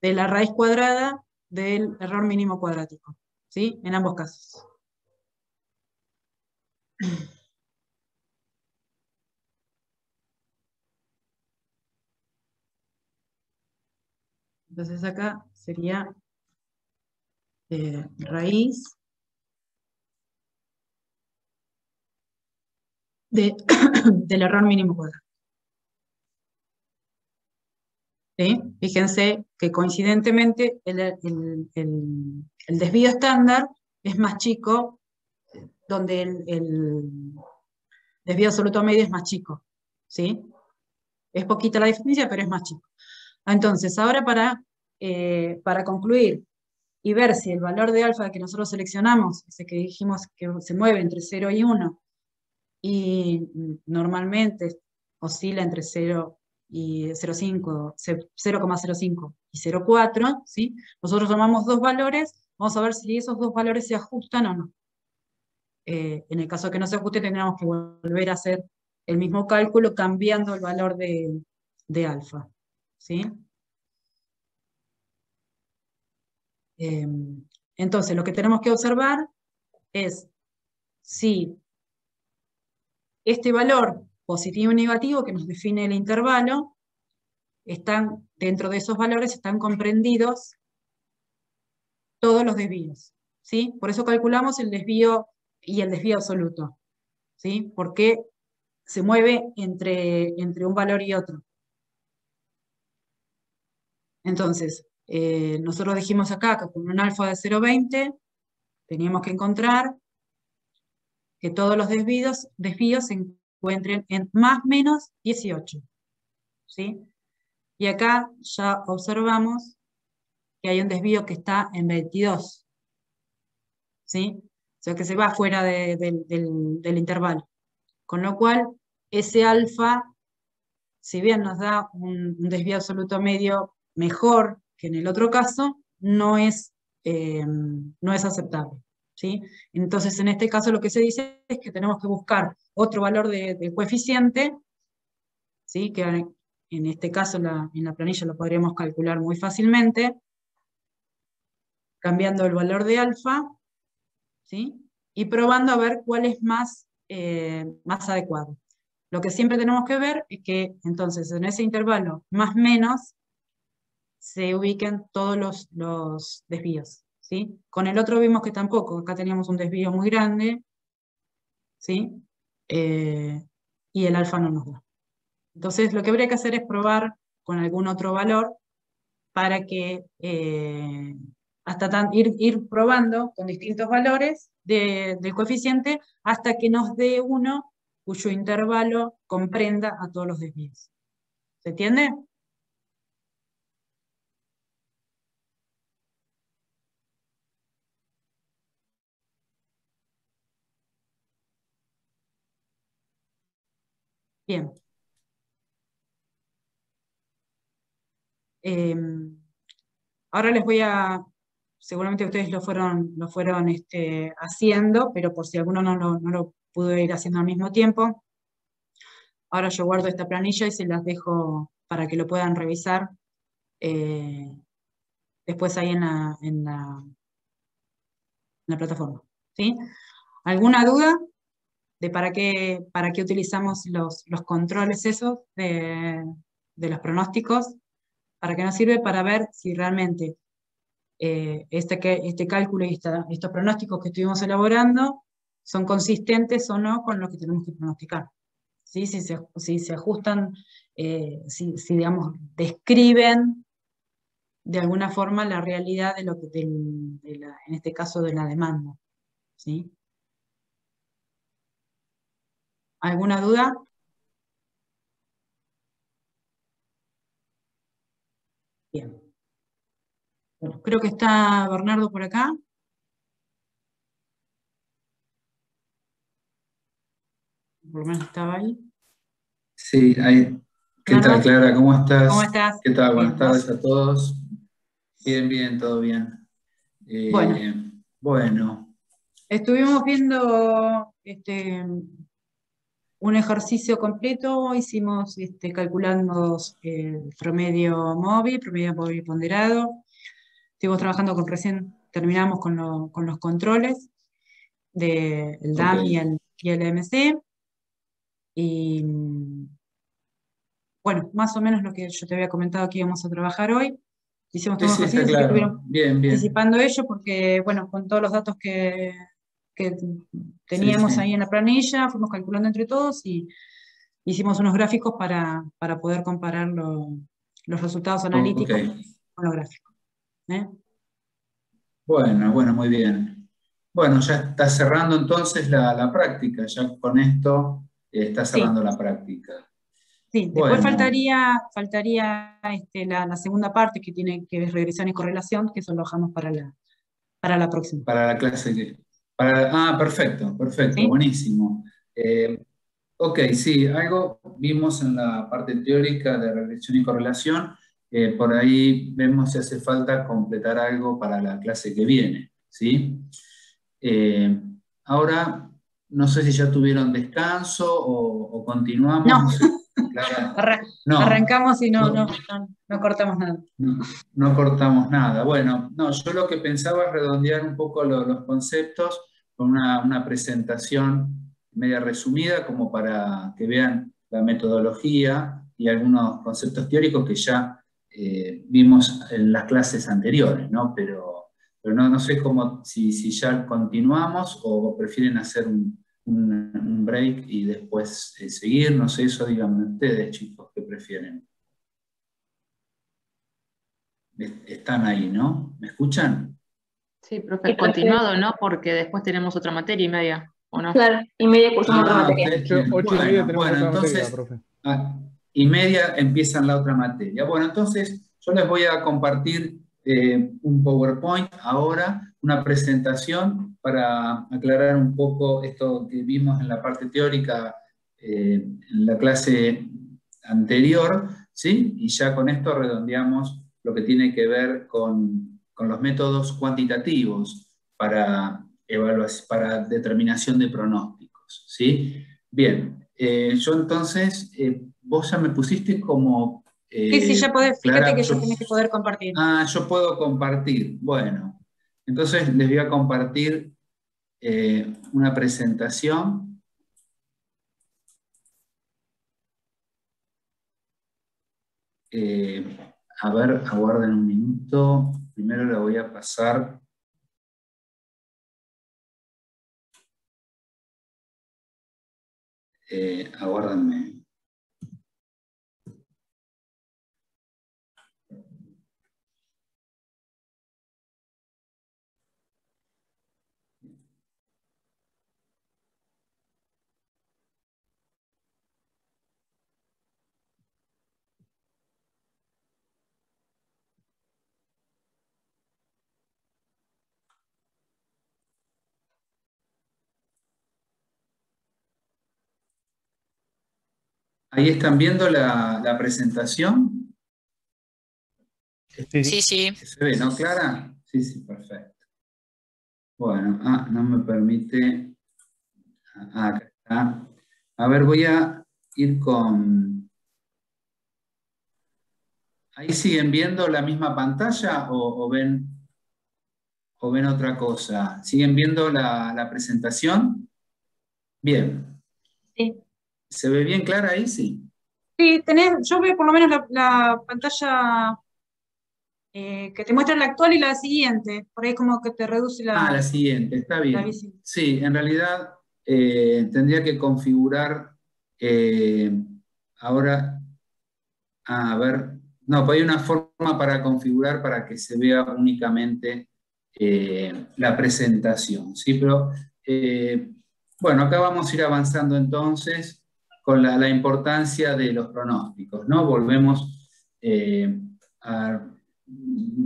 la raíz cuadrada del error mínimo cuadrático. ¿Sí? En ambos casos. Entonces acá sería raíz del error mínimo cuadrado. ¿Sí? Fíjense que coincidentemente el desvío estándar es más chico, donde el desvío absoluto medio es más chico. ¿Sí? Es poquita la diferencia, pero es más chico. Entonces, ahora para concluir y ver si el valor de alfa que nosotros seleccionamos, ese que dijimos que se mueve entre 0 y 1, y normalmente oscila entre 0 y 0,5, 0,05 y 0,4, ¿sí? Nosotros tomamos dos valores, vamos a ver si esos dos valores se ajustan o no. En el caso que no se ajuste, tendríamos que volver a hacer el mismo cálculo cambiando el valor de alfa, ¿sí? Entonces, lo que tenemos que observar es si este valor positivo y negativo que nos define el intervalo, dentro de esos valores están comprendidos todos los desvíos, ¿sí? Por eso calculamos el desvío y el desvío absoluto, ¿sí? Porque se mueve entre un valor y otro. Entonces, nosotros dijimos acá que con un alfa de 0,20 teníamos que encontrar que todos los desvíos se encuentren en más o menos 18, ¿sí? Y acá ya observamos que hay un desvío que está en 22, ¿sí? O sea que se va fuera del intervalo. Con lo cual, ese alfa, si bien nos da un desvío absoluto medio mejor que en el otro caso, no es aceptable, ¿sí? Entonces, en este caso lo que se dice es que tenemos que buscar otro valor de coeficiente, ¿sí? Que en este caso en la planilla lo podríamos calcular muy fácilmente, cambiando el valor de alfa, ¿sí? Y probando a ver cuál es más adecuado. Lo que siempre tenemos que ver es que entonces en ese intervalo más menos se ubiquen todos los desvíos, ¿sí? Con el otro vimos que tampoco, acá teníamos un desvío muy grande, ¿sí? Y el alfa no nos da. Entonces lo que habría que hacer es probar con algún otro valor para que ir probando con distintos valores del coeficiente hasta que nos dé uno cuyo intervalo comprenda a todos los desvíos. ¿Se entiende? Bien. Ahora les voy seguramente ustedes lo fueron haciendo, pero por si alguno no lo pudo ir haciendo al mismo tiempo, ahora yo guardo esta planilla y se las dejo para que lo puedan revisar después ahí en la plataforma. ¿Sí? ¿Alguna duda de para qué utilizamos los controles esos de los pronósticos? ¿Para qué nos sirve? Para ver si realmente este cálculo y estos pronósticos que estuvimos elaborando son consistentes o no con lo que tenemos que pronosticar. ¿Sí? Si se ajustan, digamos, describen de alguna forma la realidad de lo que en este caso de la demanda. ¿Sí? ¿Alguna duda? Bien. Bueno, creo que está Bernardo por acá. por lo menos estaba ahí. Sí, ahí. ¿Qué tal, Clara? ¿Cómo estás? ¿Cómo estás? ¿Qué tal? Bien, Buenas tardes ¿vos? a todos. Bien, bien, todo bien. Bueno, Bueno, estuvimos viendo un ejercicio completo, hicimos calculando el promedio móvil ponderado. Estuvimos trabajando recién terminamos con los controles del ok. DAM y el MC. Y bueno, más o menos lo que yo te había comentado que íbamos a trabajar hoy. Hicimos todo un Sí, está ejercicio, así que claro. estuvieron Bien, bien. participando ellos, porque bueno, con todos los datos que Sí, teníamos ahí sí. en la planilla, fuimos calculando entre todos y hicimos unos gráficos para poder comparar los resultados Ok. analíticos con los gráficos. ¿eh? Bueno, bueno, muy bien. Bueno, ya está cerrando entonces la práctica. Ya con esto está Sí, cerrando la práctica. sí. Después Bueno, faltaría la segunda parte que tiene que ver regresión y correlación, que eso lo dejamos para la próxima. para la clase que... perfecto, perfecto, ¿Sí? buenísimo. Eh, Ok, sí, algo vimos en la parte teórica de regresión y correlación. Por ahí vemos si hace falta completar algo para la clase que viene, ¿sí? Eh, Ahora, no sé si ya tuvieron descanso o continuamos, No, no sé. Clara. No, arrancamos y no, no cortamos nada. no, no cortamos nada. Bueno, no, yo lo que pensaba es redondear un poco los conceptos con una presentación media resumida como para que vean la metodología y algunos conceptos teóricos que ya vimos en las clases anteriores, ¿no? Pero no sé cómo, si ya continuamos o prefieren hacer un break y después seguir, no sé, eso díganme ustedes, chicos, ¿qué prefieren? Están ahí, ¿no? ¿Me escuchan? Sí, profe, continuado, ¿no? Porque después tenemos otra materia y media, ¿o no? Claro, y media cursamos otra materia. Ustedes tienen. 8:30 tenemos Bueno, otra materia, entonces, profe. y media empiezan la otra materia. Bueno, entonces yo les voy a compartir un PowerPoint ahora, una presentación para aclarar un poco esto que vimos en la parte teórica en la clase anterior, ¿sí? Y ya con esto redondeamos lo que tiene que ver con los métodos cuantitativos para para determinación de pronósticos, ¿sí? Bien, yo entonces, vos ya me pusiste como, Sí, sí, ya podés, fíjate Clara, que ya tenés que poder compartir. yo puedo compartir. Bueno, entonces les voy a compartir una presentación. A ver, aguarden un minuto. Primero la voy a pasar. Aguárdenme. Ahí están viendo la presentación. Sí, sí. ¿Se ve, no, Clara? Sí, sí, perfecto. Bueno, no me permite. Acá está. A ver, voy a ir con... ¿Ahí siguen viendo la misma pantalla o ven otra cosa? ¿Siguen viendo la presentación? Bien. Sí. ¿Se ve bien, Clara, ahí? Sí. Sí, yo veo por lo menos la pantalla que te muestra la actual y la siguiente. Por ahí como que te reduce La siguiente, está la bien. visión. Sí, en realidad tendría que configurar ahora, a ver, no, pues hay una forma para configurar para que se vea únicamente la presentación, ¿sí? Pero, bueno, acá vamos a ir avanzando entonces con la importancia de los pronósticos, ¿no? Volvemos a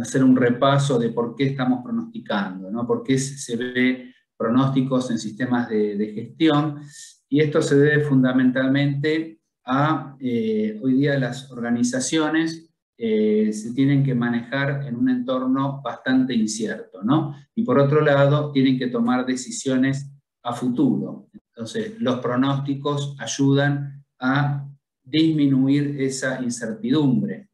hacer un repaso de por qué estamos pronosticando, ¿no? Por qué se ve pronósticos en sistemas de gestión. y esto se debe fundamentalmente a, hoy día las organizaciones se tienen que manejar en un entorno bastante incierto, ¿no? Y por otro lado, tienen que tomar decisiones a futuro. Entonces, los pronósticos ayudan a disminuir esa incertidumbre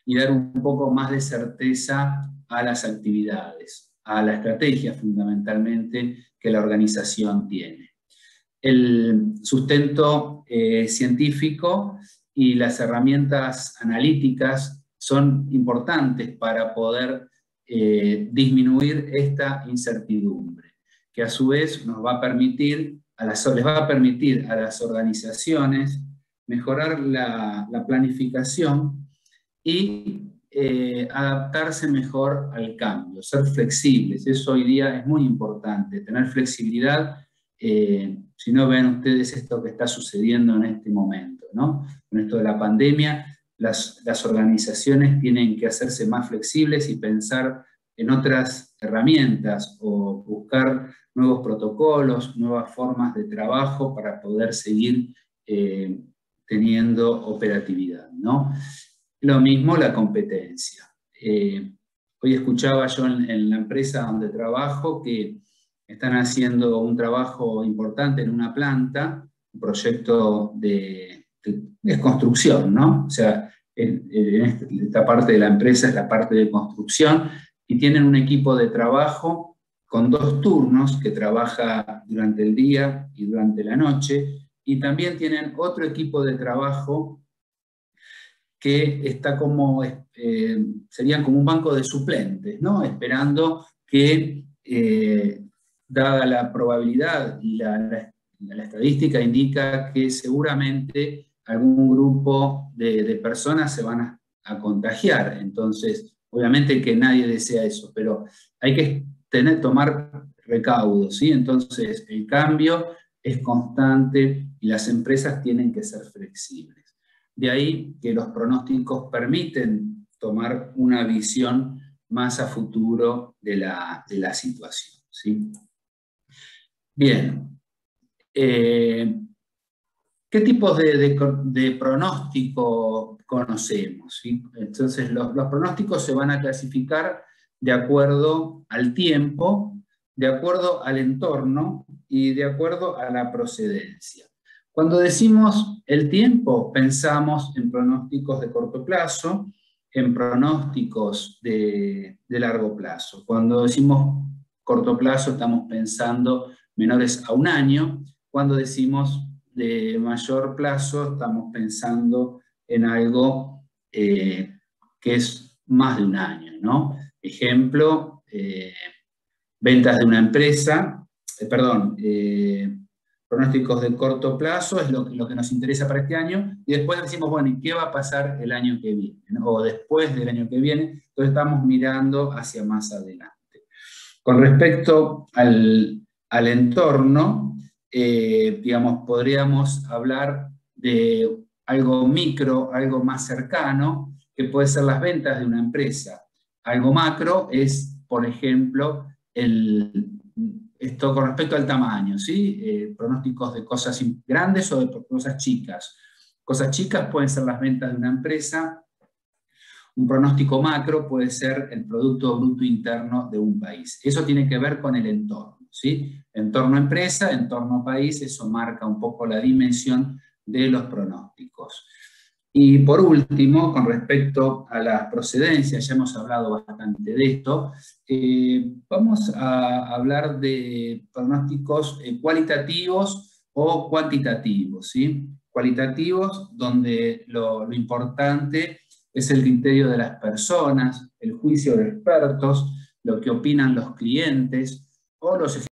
y dar un poco más de certeza a las actividades, a la estrategia fundamentalmente que la organización tiene. El sustento científico y las herramientas analíticas son importantes para poder disminuir esta incertidumbre, que a su vez nos va a permitir, les va a permitir a las organizaciones mejorar la planificación y adaptarse mejor al cambio, ser flexibles. Eso hoy día es muy importante, tener flexibilidad. Si no, ven ustedes esto que está sucediendo en este momento, ¿no? Con esto de la pandemia, las organizaciones tienen que hacerse más flexibles y pensar en otras herramientas o buscar nuevos protocolos, nuevas formas de trabajo para poder seguir teniendo operatividad, ¿no? Lo mismo la competencia. Hoy escuchaba yo en la empresa donde trabajo que están haciendo un trabajo importante en una planta, un proyecto de construcción, ¿no? O sea, esta parte de la empresa es la parte de construcción, y tienen un equipo de trabajo con 2 turnos que trabaja durante el día y durante la noche, y también tienen otro equipo de trabajo que está como, serían como un banco de suplentes, ¿no? Esperando que, dada la probabilidad y la estadística indica que seguramente algún grupo de personas se van a contagiar. Entonces, obviamente que nadie desea eso, pero hay que tomar recaudos, ¿sí? Entonces, el cambio es constante y las empresas tienen que ser flexibles. De ahí que los pronósticos permiten tomar una visión más a futuro de la situación, ¿sí? Bien. ¿Qué tipos de pronóstico conocemos? ¿Sí? Entonces, los pronósticos se van a clasificar de acuerdo al tiempo, de acuerdo al entorno y de acuerdo a la procedencia. Cuando decimos el tiempo, pensamos en pronósticos de corto plazo, en pronósticos de largo plazo. Cuando decimos corto plazo, estamos pensando menores a 1 año. Cuando decimos de mayor plazo, estamos pensando en algo que es más de 1 año, ¿no? Ejemplo, ventas de una empresa, pronósticos de corto plazo es lo que nos interesa para este año, y después decimos, bueno, ¿y qué va a pasar el año que viene? ¿No? O después del año que viene, entonces estamos mirando hacia más adelante. Con respecto al entorno, digamos, podríamos hablar de algo micro, algo más cercano, que puede ser las ventas de una empresa. Algo macro es, por ejemplo, esto con respecto al tamaño, ¿sí? Pronósticos de cosas grandes o de cosas chicas. Cosas chicas pueden ser las ventas de una empresa. Un pronóstico macro puede ser el Producto Bruto Interno de un país. Eso tiene que ver con el entorno, ¿sí? Entorno empresa, entorno país, eso marca un poco la dimensión de los pronósticos. Y por último, con respecto a las procedencias, ya hemos hablado bastante de esto, vamos a hablar de pronósticos cualitativos o cuantitativos, ¿sí? Cualitativos, donde lo importante es el criterio de las personas, el juicio de expertos, lo que opinan los clientes o los